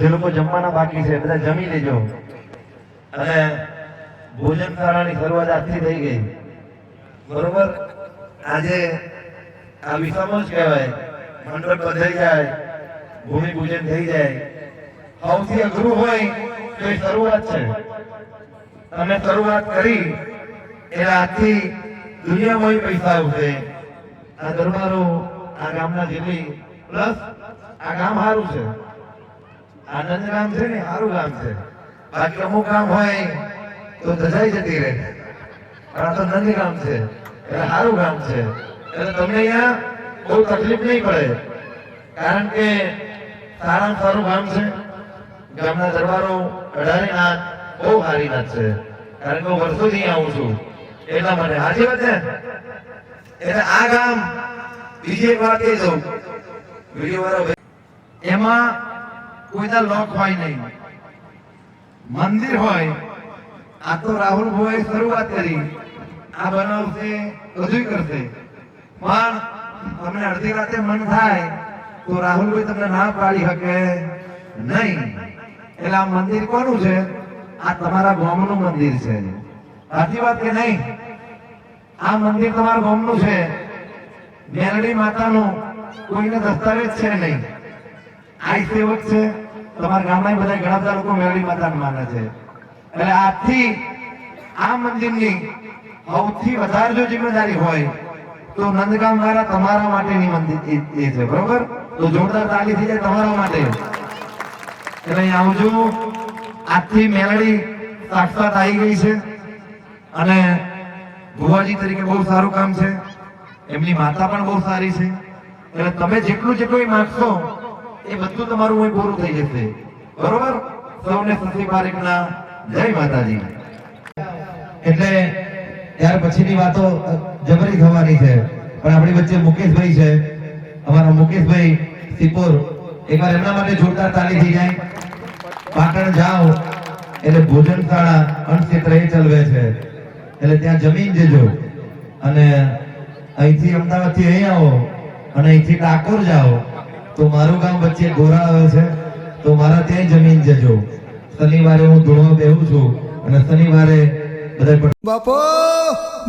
જે લોકો જમવાના બાકી છે બધા જમી લેજો. અને ભોજનશાળાની શરૂઆત આજથી થઈ ગઈ, બરોબર. આજે આ વિસામો જ કહેવાય, મંડપ બંધાઈ જાય, ભૂમિ પૂજન થઈ જાય. સૌથી અઘરું હોય તો એ શરૂઆત છે. તમે શરૂઆત કરી એટલે આજથી દુનિયામાં પૈસા આવશે. આ દરબારો આ ગામના જેટલી પ્લસ આ ગામ સારું છે, આનંદ ગામ છે ને સારું ગામ છે. બાકી અમુક ગામ હોય તો ધજાઈ જતી રહે, પણ આ તો નંદ ગામ છે એટલે સારું ગામ છે. એટલે તમને અહીંયા બહુ તકલીફ નહીં પડે, કારણ કે સારામાં સારું ગામ છે. ગામના દરબારો 18 નાથ બહુ સારી નાથ છે, કારણ કે હું વર્ષોથી આવું છું એટલા માટે. સાચી વાત છે. એટલે આ ગામ બીજી એક વાત કહી દઉં, વિડીયો વાળો એમાં કોઈના લોક હોય નહીં, મંદિર હોય. આ તો રાહુલ ભાઈ શરૂઆત કરી, આ બનાવશે બધું કરશે, પણ તમને અડધી રાતે મન થાય તો રાહુલભાઈ તમને ના પાડી શકે નહીં. એટલે આ મંદિર કોનું છે? આ તમારા ગામનું મંદિર છે. સાચી વાત કે નહીં? આ મંદિર તમારા ગામનું છે, મેલડી માતાનું. કોઈને દસ્તાવેજ છે નહીં, આ સેવક છે. તમારા ગામમાં બધા ઘણા બધા લોકો મેલડી માતાને માને છે. એટલે આજથી આ મંદિરની સૌથી વધારે જો જિમ્મેદારી હોય તો નંદગામ વાળા તમારા માટેની મંદિર એ છે, બરોબર. તો જોરદાર તાળી થઈ જાય તમારા માટે. એટલે અહીં આવજો. આજથી મેલડી સાક્ષાત આવી ગઈ છે અને ભુવાજી તરીકે બહુ સારું કામ છે, એમની માતા પણ બહુ સારી છે. એટલે તમે જેટલું માંગશો એ બધું તમારું અહીં પૂરું થઈ જશે, બરોબર. સૌને સતી પારેખના જય માતાજી. એટલે ત્યાર પછીની વાતો જબરી થવાની છે, પણ આપણી વચ્ચે મુકેશભાઈ છે, અમારા મુકેશભાઈ સિપોર. એકવાર એમના માટે જોરદાર તાળી થઈ જાય. પાટણ જાઓ એટલે ભોજનશાળા અન્નક્ષેત્ર એ ચલવે છે, એટલે ત્યાં જમીન જજો. અને અહીંથી અમદાવાદ થી અહીં આવો અને અહીંથી ડાકોર જાઓ તો મારું ગામ વચ્ચે ગોરા આવે છે, તો મારા ત્યાં જમીન જજો. શનિવારે હું ધૂળવા બેહું છું અને શનિવારે બધા બાપો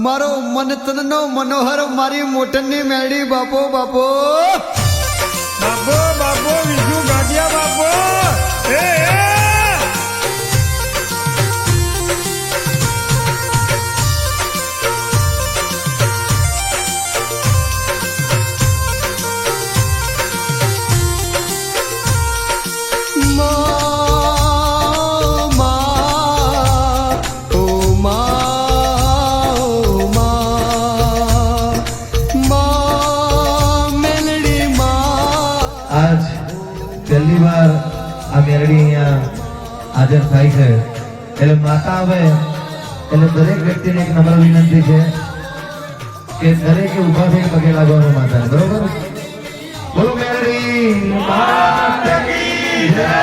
મારો મન તનનો મનોહર મારી મોટનની મેળી. બાપો બાપો બાપો બાપો વિષ્ણુ ગાડિયા બાપો. મેલડી માં હાજર થાય છે એટલે માતા આવે એટલે દરેક વ્યક્તિને એક નમ્ર વિનંતી છે કે દરેકે ઊભા થઈને પગે લાગવાનું માતાને, બરોબર? બોલો મેલડી માતા કી જય.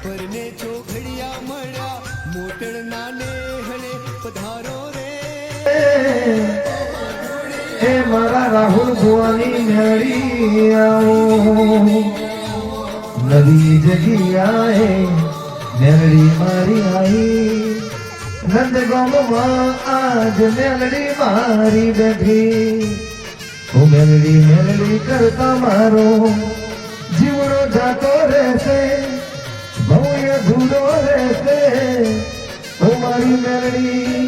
પરને ચોઘડિયા મળ્યા મોટણના નેહળે પધારો રે. એ મારા રાહુલ ભુવાની મેળી આવો નવી જગ્યાએ મેળી મારી આઈ નંદ ગામમાં આજ મેલડી મારી બેઠી હું મેલડી કરતા મારો જીવડો જાતો રહેશે ભવ્ય ધૂળો રહેશે હું મારી મેલડી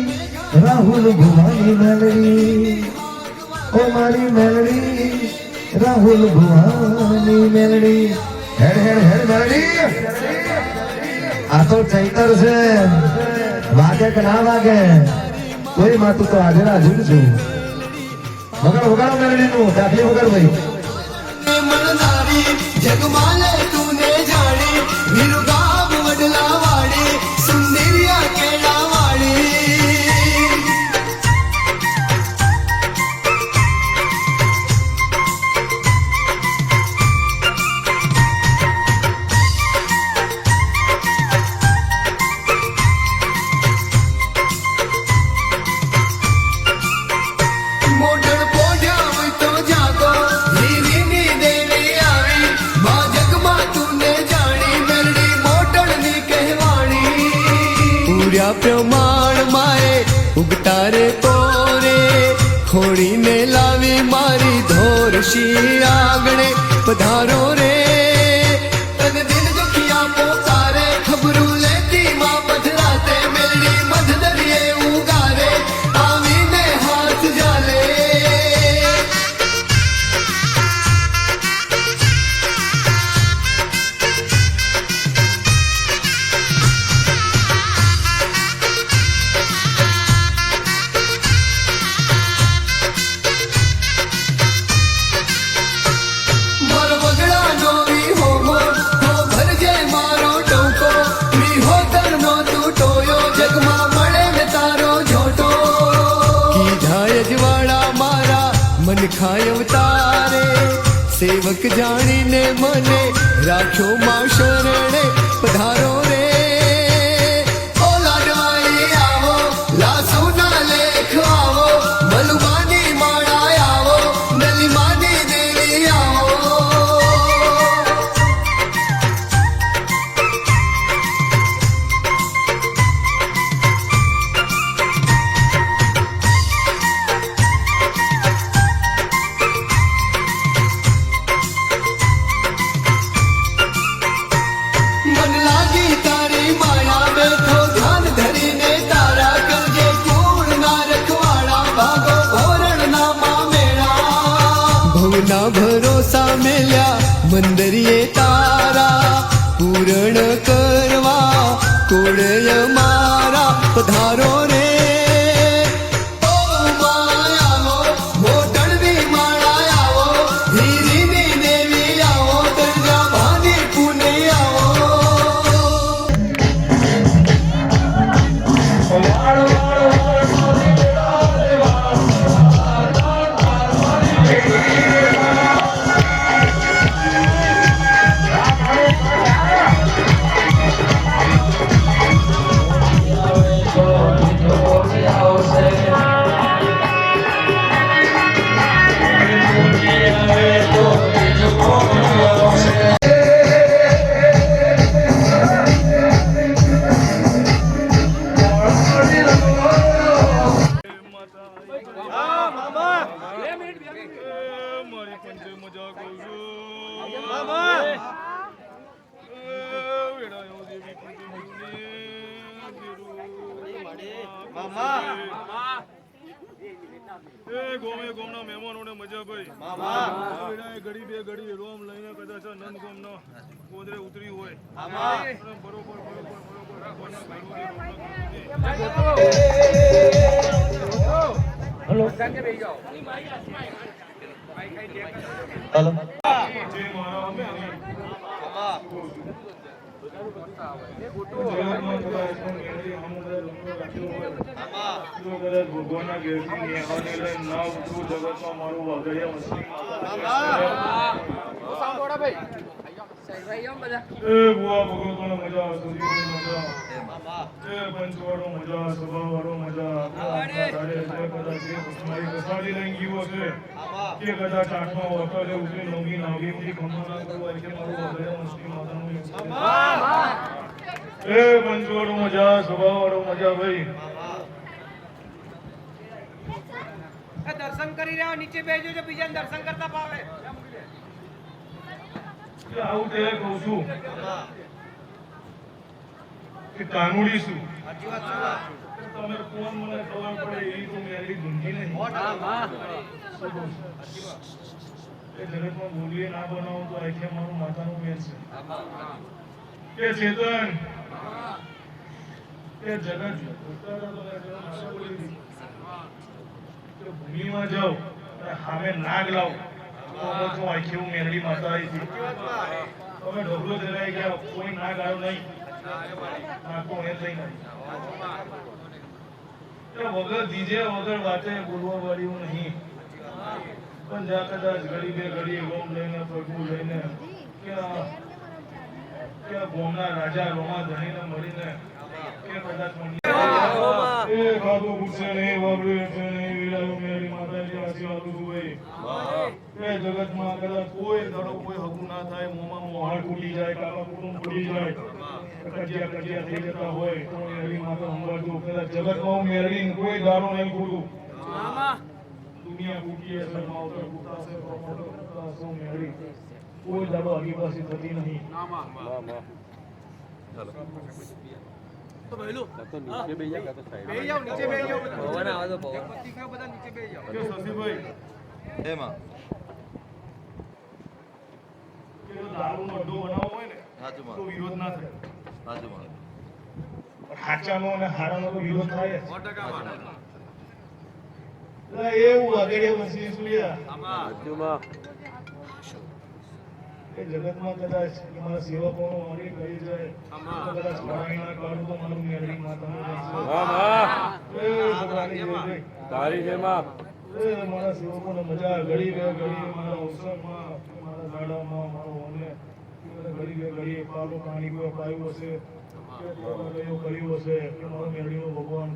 રાહુલ ભુવાની મેલડી ઓ મારી મેલડી રાહુલ ભુવાની મેલડી હેડ હેડ હેડ મેલડી આ તો ચૈતર છે વાગે કે ના વાગે કોઈ માં તું તો હાજર હાજર છું વગાડો મેલડી નું દાખલી વગાડ ભાઈ મળનારી જગમાલે તુને જાણી વિરુગામ વડલા વાળી સુંદરિયા કેળા વાળી. મોઢણ પોઢ્યા હોય તો જાગો હીરીની દેવી આવી માં જગમાં તુને જાણી મેલડી મોઢણની કહેવાણી. પૂર્યા પ્રમાણ માએ ઉગતા રે તોરે ખોડીને લાવી મારી ધોરશી આંગણે પધારો રે. તન દિન દુખિયા પોકારે ખબરું લેતી માં પધરાતે મેલડી મધ દરિયે ઉગારે આવીને હાથ જાલે. મારો બગડાનો વિહોમો હો ભરજે મારો ટોકો વિહોતરનો તૂટોયો જગમાં મળે ને તારો જોટો. કીધા અજવાળા મારા મન ખાય અવતારે સેવક જાણીને મને રાખ્યો માં શરણે પધારો રે. ઓ લાડવાઈ આવો લાસુના લેખ આવો બલુમાની માળા આવો નલીમાની દેવી આવો. મન લાગી તારી માયા બેઠો ધ્યાન ધરીને તારા કરજે પૂર્ણા રખવાડા ભાગો ભોરણના મામેળા. ભવના ભરોસા મેલ્યા મંદરિયે તારા પૂરણ કરવા કોળય મારા પધારો રે. ઓ માયાવો મોટણની માળા આવો હીરીની દેવી આવો તરજા ભાની પુને આવો. ગોમના મહેમાનોને મજા ભાઈ ઘડી બે ઘડી રોમ લઈને કદાચ નંદ ગોમનો ગોદરે ઉતરી હોય બરોબર જગતમાં કદાચ કોઈ મેળવી આમ બધા રંગો રાખ્યો હોય તો કદાચ ભગવાનના ઘેરથી નેહાને લઈને ના ઉઠું જગતમાં મારું વાઘડિયા વસ્તી એ બુઆ ભગવતોને મજા સુધીની મજા એ પંચવાળો મજા સભાવાળો મજા તારે જે કદાચ મારી પ્રસાદી લઈને ગયો હશે કે કદાચ આઠમા વખતે ઉઠી નવમી નાગીમથી ખમણા કરવા કે મારું વાઘડિયા વસ્તી માતાનું એ પંચવાળો મજા સભાવાળો મજા ભાઈ દર્શન કરી રહ્યા નીચે બેસજો જો બીજા દર્શન કરતા પાવે આવું ત્યારે કહું છું કે કાનુડી શું તમે કોણ મને ખબર પડે એ તો મેરી ગુંજી નહીં એ જગતમાં બોલીએ ના બનાવો તો આખે મારું માતાનું મેર છે કે ચેતન કે જગત ભૂમિમાં જાઓ સામે નાગ લાવો તો આખી હું મેરડી માતા આવી હતી તમે ઢગલો જલાઈ ગયા કોઈ નાગ આવ્યો નહીં નાખો એ થઈ નહીં વગર દીજે વગર વાતે બોલવા વાળ્યું નહીં પણ જા કદાચ ઘડી બે ઘડી ગોમ લઈને પ્રભુ લઈને કે ગોમના રાજા રોમા ધણીને મળીને કે કદાચ એ ખાધો પૂછે નહીં વાપર્યું છે નહીં વિરાયું મેરી માતાજી આશીર્વાદ હોય એ જગતમાં કદાચ કોઈ દડો કોઈ હગું ના થાય મોંમાં મોહાડ ફૂટી જાય કાકા કુટુંબ ફૂટી જાય કજિયા થઈ જતા હોય તો મેરી માતા સંભાળતું કદાચ જગતમાં મેરી કોઈ દારો નહીં ફૂટું દુનિયા ફૂટી હશે માવતર ફૂટાશે પ્રમોટર ફૂટાશે મેરી કોઈ દાડો આગી પાછી થતી નહીં તો ભઈલું નીચે બેહી જાવ નીચે બેહી જાવ ભગવાન આવા દો ભગવાન પતિકા બધા નીચે બેહી જાવ કે શશીભાઈ એમાં કે દારૂનો અડ્ડો બનાવવો હોય ને તો વિરોધ ના થાય હાચાનો અને હારાનો તો વિરોધ થાય જ. એટલે એવું વાગડિયા વસી સુલિયા એ જગતમાં કદાચ મારા સેવકોનો મારી કરી જાય તો કદાચ ભણાવી ના કાઢું તો મારું મેરડી માતાનું તારી જેમાં મારા સેવકોને મજા ઘડી બે ઘડી મારા અવસરમાં મારા દાડામાં મારો મને ઘડી બે ઘડી પાલો પાણી કોઈ પાયું હશે કે કર્યું હશે કે મારો મેરડીનો ભગવાન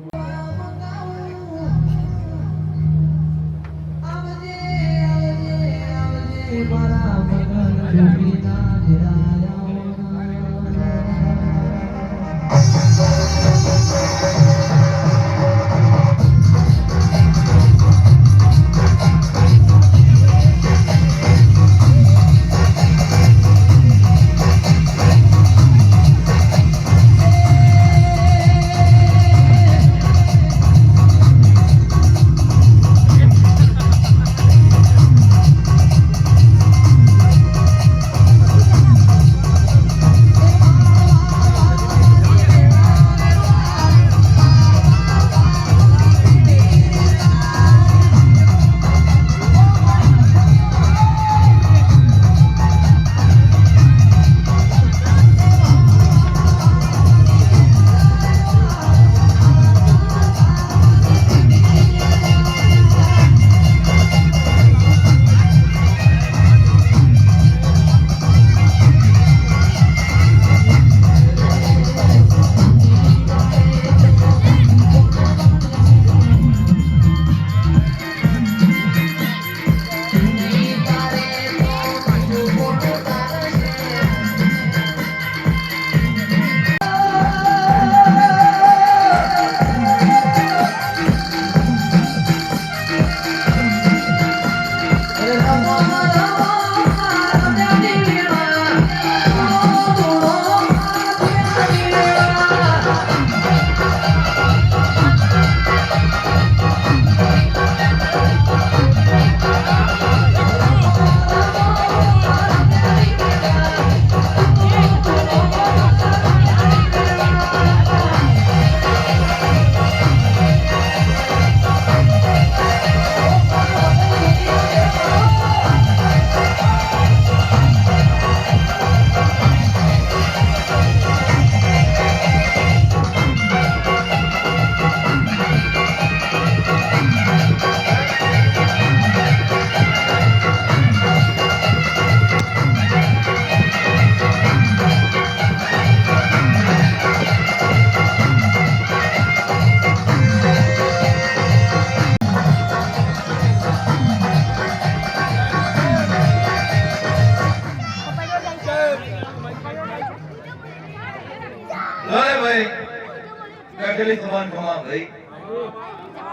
રાખેલી સભાન ખમા ભાઈ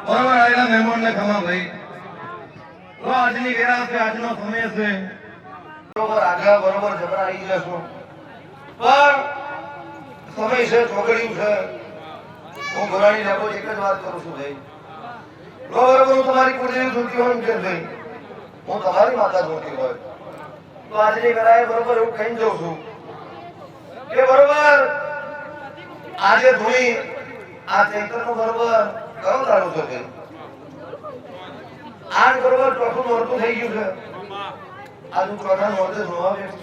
બરોબર આવેલા મહેમાનને ખમા ભાઈ તો આજની વેરા છે આજનો સમય છે બરોબર આગળ બરોબર જબરા આવી જશો પણ સમય છે છોકરીયું છે હું ઘોડાની લાગો એક જ વાત કરું છું ભાઈ બરોબર હું તમારી કુળદેવી જોતી હોય કે ભાઈ હું તમારી માતા જોતી હોય તો આજની વેરાએ બરોબર એવું કહીને જઉં છું કે બરોબર આજે ધૂણી આ ચૈતરનો બરોબર કયો દાડો છે ભાઈ આજ બરોબર ચોથું નોરતું થઈ ગયું છે આજુ ચોથા નોરતે ધોવા બેઠું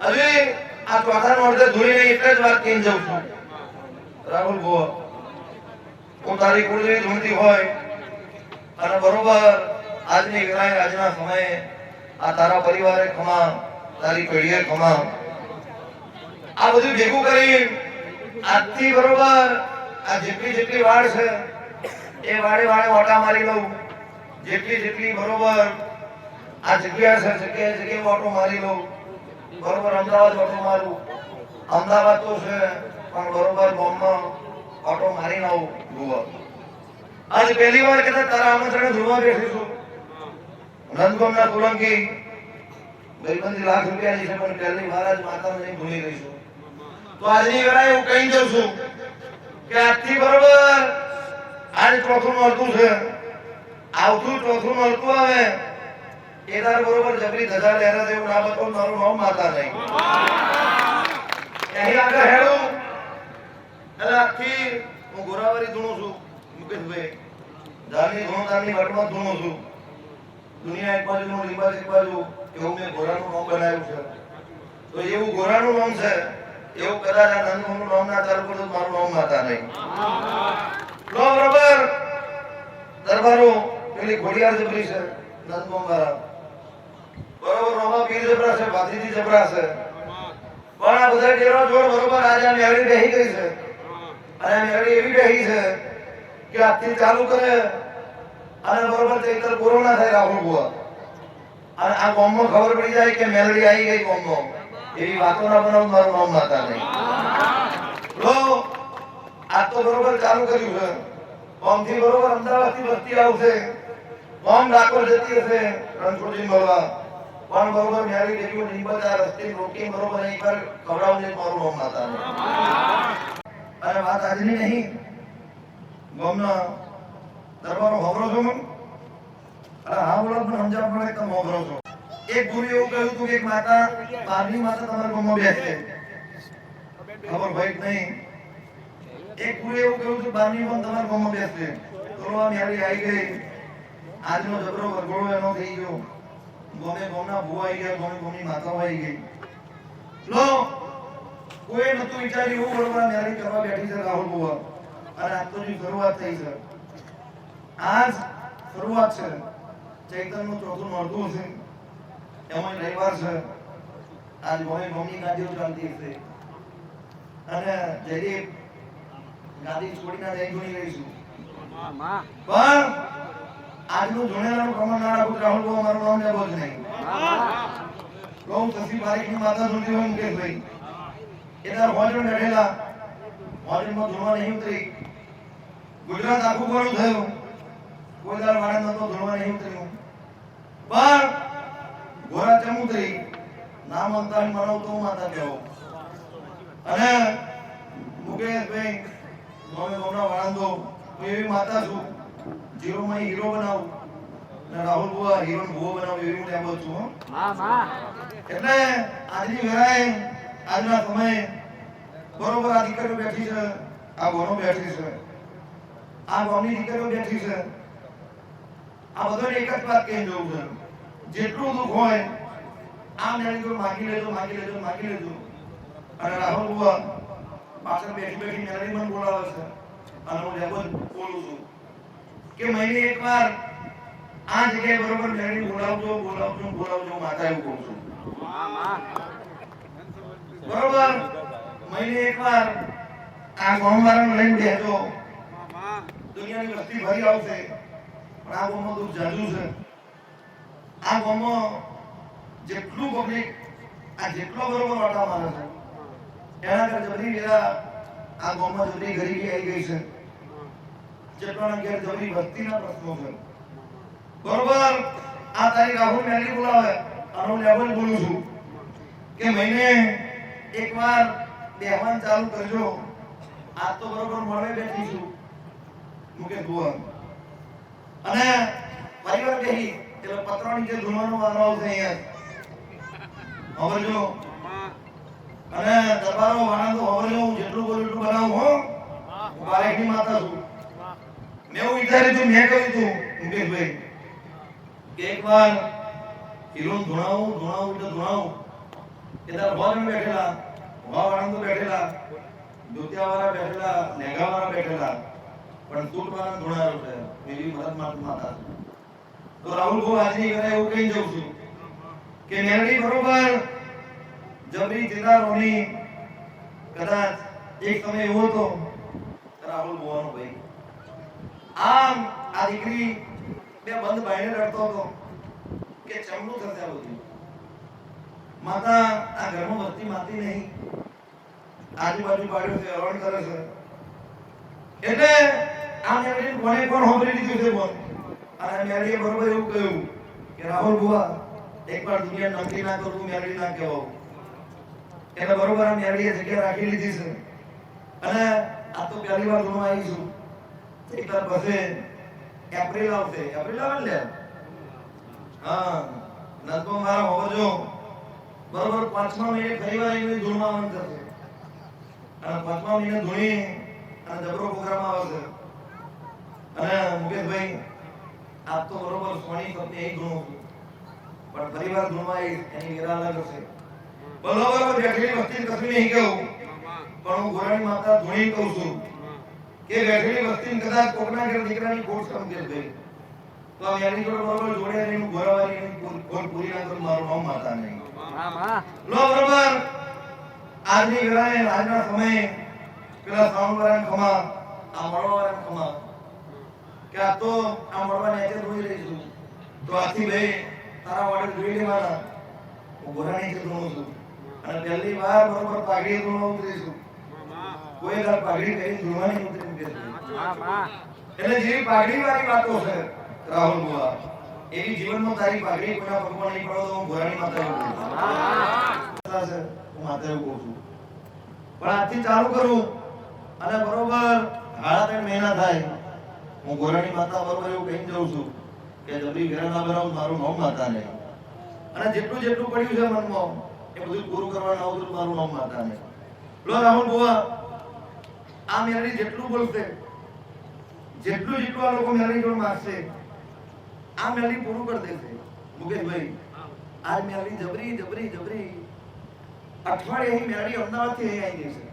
હજી આ ચોથા નોરતે ધૂણીને એક જ વાત કહીને જઉં છું રાહુલ ગોવા હું તારી કુળદેવી ધૂણતી હોય અને બરોબર આજની વેરાએ આજના સમયે આ તારા પરિવારે ખમા તારી પેઢીએ ખમા આ બધું ભેગું કરી આજથી બરોબર આ જેટલી વાડ છે એ વાડે ઓટા મારી લઉં જેટલી બરોબર આ જગ્યા છે જગ્યાએ ઓટો મારી લઉં બરોબર અમદાવાદ ઓટો મારું અમદાવાદ તો છે પણ બરોબર બોમ્બમાં ઓટો મારી આવું ગોવા આજે પહેલી વાર કદાચ તારા આમંત્રણે જોવા બેઠીશું નંદગોમના સોલંકી ગરીબંધી લાખ રૂપિયાની છે પણ પહેલી વાર જ માતાને નહીં ભૂલી રહીશું તો આજની વેળાએ હું કહી દઉં છું કે આજથી બરોબર આજે ચોથું નોરતું છે આવતું ચોથું નોરતું આવે એ તાર બરોબર જબરી ધજા લહેરા જેવું ના બતો મારું નામ માતા નહીં અહીં આગળ હેડું એટલે આજથી હું ગોરાવારી ધૂણું છું મુકેશભાઈ ધારની ધૂણોધારની વટમાં ધૂણું છું દુનિયા એક બાજુ લીંબાસ એક બાજુ એવું મેં ઘોડાનું નામ બનાવ્યું છે તો એવું ઘોડાનું નામ છે એવું કદાચ આ નંદનું નામ ના ચાલુ કરું મારું નામ માતા નહીં લો બરોબર દરબારો પેલી ઘોડિયાર જબરી છે નંદગોમ વાળા બરોબર રોમા પીર જબરા છે ભાતીજી જબરા છે પણ આ બધા ડેરો જોડ બરોબર આજે આ મેળી બેહી ગઈ છે અને આ મેળી એવી બેહી છે કે આજથી ચાલુ કરે અને બરોબર ચૈતર પૂરો ના થાય રાહુલ બુઆ અને આ ગામમાં ખબર પડી જાય કે મેલડી આવી ગઈ ગામમાં એવી વાતો ના બનાવ મારું નામ માતા નહીં લો આ તો બરોબર ચાલુ કર્યું છે ગામથી બરોબર અમદાવાદ થી વસ્તી આવશે ગામ ડાકોર જતી હશે રણછોડજી મળવા પણ બરોબર મેરી દેવી નિંબત આ રસ્તે રોકી બરોબર અહીં પર ખવડાવને મારું નામ માતા નહીં અને વાત આજની નહીં ગામના દરબારો હોબરો છો મને અરે હા બોલો પણ સમજાવ પડે તમે હોબરો છો એક ગુરુ એવું કહ્યું હતું કે એક માતા બારની માતા તમારા ગામમાં બેસે ખબર ભાઈ નહીં એક ગુરુ એવું કહ્યું હતું બારની માં તમારા ગામમાં બેસે તો આ ન્યારી આવી ગઈ આજનો જબરો વરઘોડો એનો થઈ ગયો ગામના ભૂવા આવી ગયા ગામની માતાઓ આવી ગઈ લો કોઈ નતું વિચાર્યું એવું બરોબર ન્યારી કરવા બેઠી છે રાહુલ ભૂવા અને આજ તો જે શરૂઆત થઈ છે આજ શરૂઆત છે ચૈતનનું ચોથું નોરતું છે એમાં રવિવાર છે આજ મમ્મી ગાદીઓ ચાલતી હશે અને જયદીપ ગાદી છોડીને જઈ જોઈ રહીશું પણ આજનું જોણેલાનું પ્રમાણ ના રાખું રાહુલ બાબુ મારું નામ લેવો જ નહીં હું શશી પારીખની માતા જોતી હોય મુકેશભાઈ એ તાર હોજણ બેઠેલા હોજણમાં ધોવા નહીં ઉતરી ગુજરાત આખું ગોળું થયું કોઈ દાર વાળા નતો ધોવા નહીં ઉતર્યું પણ ગોરા ચમ ઉતરી નામ અંતર મનાવ તો માતા કહેવો અને મુકેશભાઈ નોમે ગોમના વાળંદો હું એવી માતા છું જીરો માં હીરો બનાવું અને રાહુલ બુઆ હીરો ભૂવો બનાવું એવી હું એમ છું એટલે આજની વેળાએ આજના સમયે બરોબર આ દીકરીઓ બેઠી છે આ બોનો બેઠી છે આ ગામની દીકરીઓ બેઠી છે આ બધાને એક જ વાત કહીને જવું છે જેટલું દુઃખ હોય આ મેળી તો માગી લેજો અને રાહુલ બુઆ પાછળ બેઠી મેળી મને બોલાવે છે અને હું લેવો બોલું છું કે મહિને એકવાર આ જગ્યાએ બરોબર મેળી બોલાવજો માતા એવું કહું છું બરોબર મહિને એકવાર આ ગામવાળાને લઈને બેસજો દુનિયાની વસ્તી ભરી આવશે પણ આ ગામમાં દુઃખ જાજુ છે આ ગામમાં જેટલું પબ્લિક આ જેટલો બરોબર વાટા મારે છે એના કરતા જબરી વેરા આ ગામમાં જબરી ગરીબી આવી ગઈ છે, જેટલાના ઘેર જબરી વસ્તીના પ્રશ્નો છે. બરોબર, આ તારીખ રાહુલ મેલી બોલાવે અને હું લેવલ બોલું છું કે મહિને એકવાર બેહવાન ચાલુ કરજો. આજ તો બરોબર મળે બેઠી છું મુકેશ ભુવન અને પરિવાર કહી એટલે પત્રો નીચે ધૂળવાનો વારો આવશે અહીંયા આવજો અને દરબારો વાળા આવજો. હું જેટલું બોલું એટલું બનાવું હો. હું બારેકની માતા છું. મેં એવું વિચાર્યું હતું, મેં કહ્યું હતું મુકેશભાઈ કે એકવાર હીરોન ધૂણાવું એટલે ધૂણાવું એ તારા ભોજન બેઠેલા વાળા તો બેઠેલા, દુતિયાવાળા બેઠેલા, નેગાવાળા બેઠેલા, પણ તૂટવાના ધૂણારો છે. એવી મદદ માતા તો રાહુલ બહુ આજની કરે એવું કહી જઉં છું કે મેરડી બરોબર જબરી ચિંતારોની કદાચ એક સમય એવો હતો રાહુલ ભુવાનો ભાઈ આમ આ દીકરી બે બંધ બાઈને રડતો હતો કે ચમનું થશે આ બધું. માતા આ ઘરમાં વસ્તી માતી નહીં, આજુબાજુ પાડ્યો છે, હરણ કરે છે. એટલે આ મેરડી કોને કોણ હોંભરી લીધું છે બોલ. અને મેરડીએ બરોબર એવું કહ્યું કે રાહુલ ભુવા એકવાર દુનિયા નમતી ના કરું, મેરડી ના કહેવાય. એટલે બરોબર આ મેરડીએ જગ્યા રાખી લીધી છે અને આ તો પહેલી વાર હું આવી છું. એકવાર પછી એપ્રિલ આવશે, એપ્રિલ આવે ને હા નંદો મારા હોવજો બરોબર 5મા મહિને ફરીવાર એની ધૂળમાં થશે અને 5મા મહિને ધૂણી અને જબરો પ્રોગ્રામ આવશે. અને મુકેશભાઈ આપ તો બરોબર સોની સપની એક ધૂણું પણ ફરીવાર ધૂળમાં એની વેરા અલગ હશે. બરોબર બેઠેલી વસ્તી કશું નહીં કહું પણ હું ગોરાણી માતા ધૂણી કહું છું કે બેઠેલી વસ્તી કદાચ કોકના ઘર દીકરાની ખોટ સમજે ભાઈ તો આ મેરી જોડે બરોબર જોડે રહીને ગોરાવારી ખોટ પૂરી ના કરું, મારું નામ માતા નહીં. લો બરોબર આજની વેળાએ આજના સમયે પેલા સાવણવાળાને ખમા આ મળવાવાળાને ખમા કે આ તો આ મળવા નીચે જોઈ રહી છું તો આથી ભાઈ તારા વાડે જોઈ લેવાના. હું ગોરાણી છે ધોણું છું અને પહેલી વાર બરોબર પાઘડી ધોણો ઉતરીશું. કોઈ વાર પાઘડી કરીને ધોવાની ઉતરી મૂકે એટલે જેવી પાઘડી વાળી વાતો છે રાહુલ બુઆ એવી જીવનમાં તારી પાઘડી કોઈના પગમાં નહીં પડો તો હું ગોરાણી માતા એવું કહું છું. હું માતા એવું કહું છું પણ આજથી ચાલુ કરું અને બરોબર 3.5 મહિના થાય હું ગોરાણી માતા બરોબર એવું કહી જઉં છું કે જબરી ઘેરના બરાબર મારું નામ માતા નહીં અને જેટલું જેટલું પડ્યું છે મનમાં એ બધું પૂરું કરવાનું આવું મારું નામ માતા નહીં. લો રાહુલ બુઆ આ મેરડી જેટલું બોલશે જેટલું જેટલું આ લોકો મેરડી જોડ મારશે આ મેરડી પૂરું કરી દેશે. મુકેશભાઈ આ મેરડી જબરી જબરી જબરી અઠવાડિયે અહીં મેરડી અમદાવાદથી અહીં આવી ગઈ છે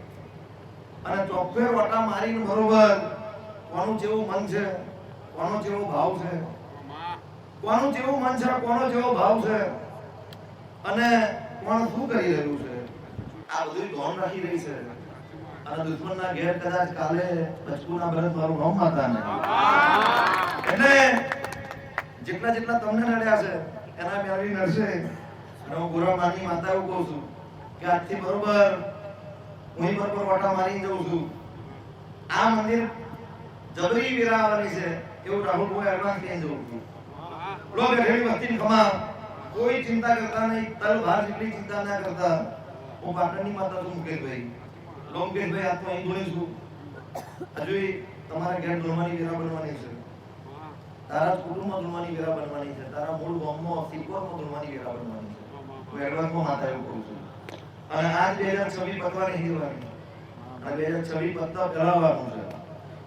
અને ચોફેર વાટા મારીને બરોબર કોનું જેવું મન છે, કોનો જેવો ભાવ છે, કોનું જેવું મન છે, કોનો જેવો ભાવ છે અને કોણ શું કરી રહ્યું છે આ બધું ધ્યાન રાખી રહી છે. અને દુશ્મનના ઘેર કદાચ કાલે બચકુના ભરત મારું નામ માતા ને એટલે જેટલા જેટલા તમને નડ્યા છે એના મેળવી નડશે. અને હું ગોરામાની માતા એવું કહું છું કે આજથી બરોબર હું બરોબર વાટા મારી જઉં છું. આ મંદિર જબરી વેરા આવવાની છે એવું રાહુલ ભાઈ એડવાન્સ કહી જઉં છું. લો બેઠેલી વસ્તીની ખમા કોઈ ચિંતા કરતા નહીં, તલ ભાર જેટલી ચિંતા ના કરતા. હું પાટણની માતા છું મુકેશભાઈ. લો મુકેશભાઈ આ તો અહીં જોઈ છું હજુ તમારા ઘેર ધોળવાની વેરા બનવાની છે, તારા કુટુંબમાં ધોળવાની વેરા બનવાની છે, તારા મૂળ ગામમાં સિકોરમાં ધોળવાની વેરા બનવાની છે. હું એડવાન્સમાં માતા એવું કહું છું. અને આજ 2026 પતવાની હીરવાની અને 2026 પતતા ચલાવવાનું છે.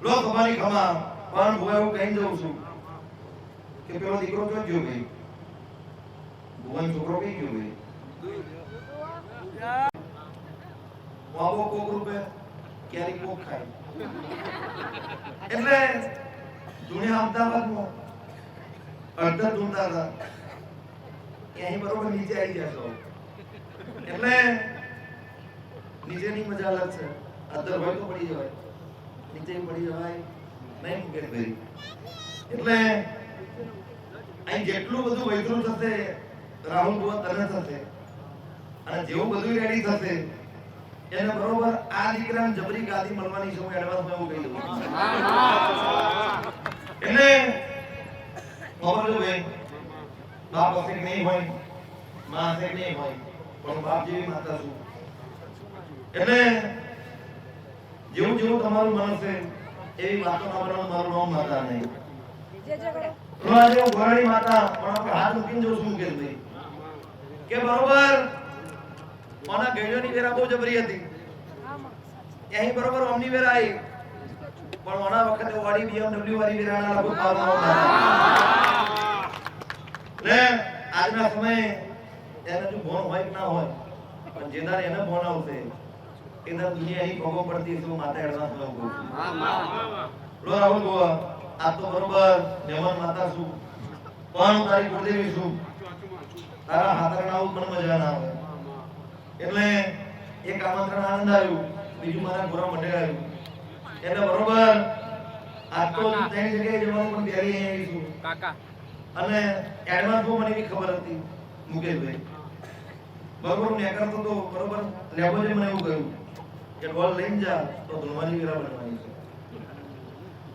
લો તમારી ખમા પણ હું એવું કહી જઉં છું કે પેલો દીકરો ક્યાં ગયો ભાઈ, ભુવન છોકરો કઈ ગયો ભાઈ. બાબો કોક રૂપે ક્યારેક કોક ખાય એટલે દુનિયા અમદાવાદમાં અડધા ધૂંધા હતા અહીં બરોબર નીચે આવી જશો એટલે નીચેની મજા અલગ છે. અધર હોય તો પડી જવાય, નીચે પડી જવાય નહીં મુકેશભાઈ. એટલે અહીં જેટલું બધું વૈધરું થશે રાહુલ બુઆ તને થશે અને જેવું બધું રેડી થશે એને બરોબર આ દીકરાને જબરી ગાદી મળવાની છે હું એડવાન્સમાં એવું કહી દઉં એટલે ખબર છે ભાઈ બાપ હશે કે નહીં હોય માં હશે કે નહીં હોય પણ બાપ જેવી માતા છું એટલે જેવું જેવું તમારું મન હશે એવી વાતો ના બનાવો મારું નામ માતા નહીં આજે હું ઘોરણી માતા પણ આપણે હાથ મૂકીને જોઉં છું કે ભાઈ કે બરોબર મને ગેડીઓની વેરા બહુ જબરી હતી અહીં બરોબર ઓમની વેરા આવી પણ ઓના વખતે વાડી BMW વાળી વેરાના લાગુ ખાવા ને આજના સમયે એને જો ભણ હોય કે ના હોય પણ જેદાર એને ભણ આવશે એના દુનિયા અહીં ભોગો પડતી છે માતા એડવાન્સ માં કહું લો રાહુલ ગોવા આ તો બરોબર મહેમાન માતા છું પણ તારી કુળદેવી છું તારા હાથરના આવું પણ મજા ના આવે એટલે એક આમંત્રણ આનંદ આવ્યું બીજું મારા ગોરા મંડે આવ્યું એટલે બરોબર આ તો તેની જગ્યાએ જવાનું પણ તૈયારી આવી છું કાકા અને એડવાન્સ મને એવી ખબર હતી મુકેશભાઈ બરોબર મેં કરતો તો બરોબર લેબોજે મને એવું કહ્યું કે ડોલ લઈને જા તો ધુલવાની વેરા બનવાની છે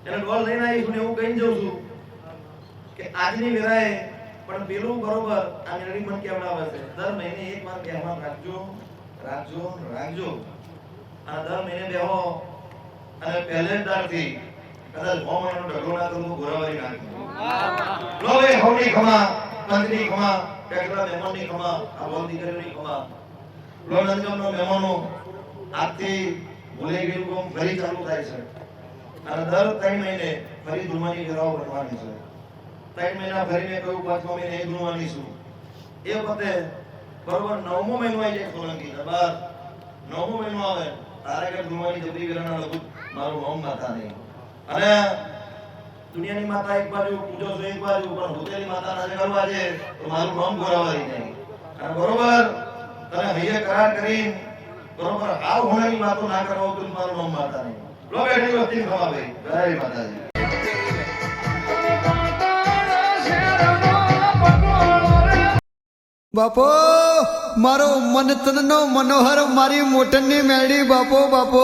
એટલે ડોલ લઈને આવી છું એવું કહીને જઉં છું કે આજની વેરાએ પણ પેલું બરોબર આ મેળવી મન કેવડાવે છે દર મહિને એક વાર કહેવાનું રાખજો રાખજો રાખજો આ દર મહિને બેહો અને પહેલે જ દારથી કદાચ ભોમણનો ઢગલો ના કરું તો ગોરાવારી નાખજો લો એ હોની ખમા કંદની ખમા ટેકરા મહેમાનની ખમા આ બોલ દીકરીની ખમા લો નંદગામનો મહેમાનો આજથી ભૂલી ગયું કોમ ફરી ચાલુ થાય છે અને દર 3 મહિને ફરી ધુમાની વેરાઓ બનવાની છે 3 મહિના ફરી મેં કહ્યું 5મા મહિને એ ધુમાની છું એ વખતે બરોબર 9મો મહિનો આવી જાય સોલંકી બસ 9મો મહિનો આવે તારે કે ધુમાની જબરી વેરાના લગુ મારું નામ માતા નહીં અને દુનિયાની માતા એક બાજુ પૂજો છો એક બાજુ પણ ભૂતેલી માતાના જે કરવા છે તો મારું નામ ગોરાવારી નહીં અને બરોબર તને હૈયે કરાર કરી બરોબર આવ હોનાની વાતો ના કરવા તો મારું નામ માતા નહીં લો બેઠી વસ્તી ખવા ભાઈ જય માતાજી બાપો મારો મન તનનો મનોહર મારી મોટનની મેળી બાપો બાપો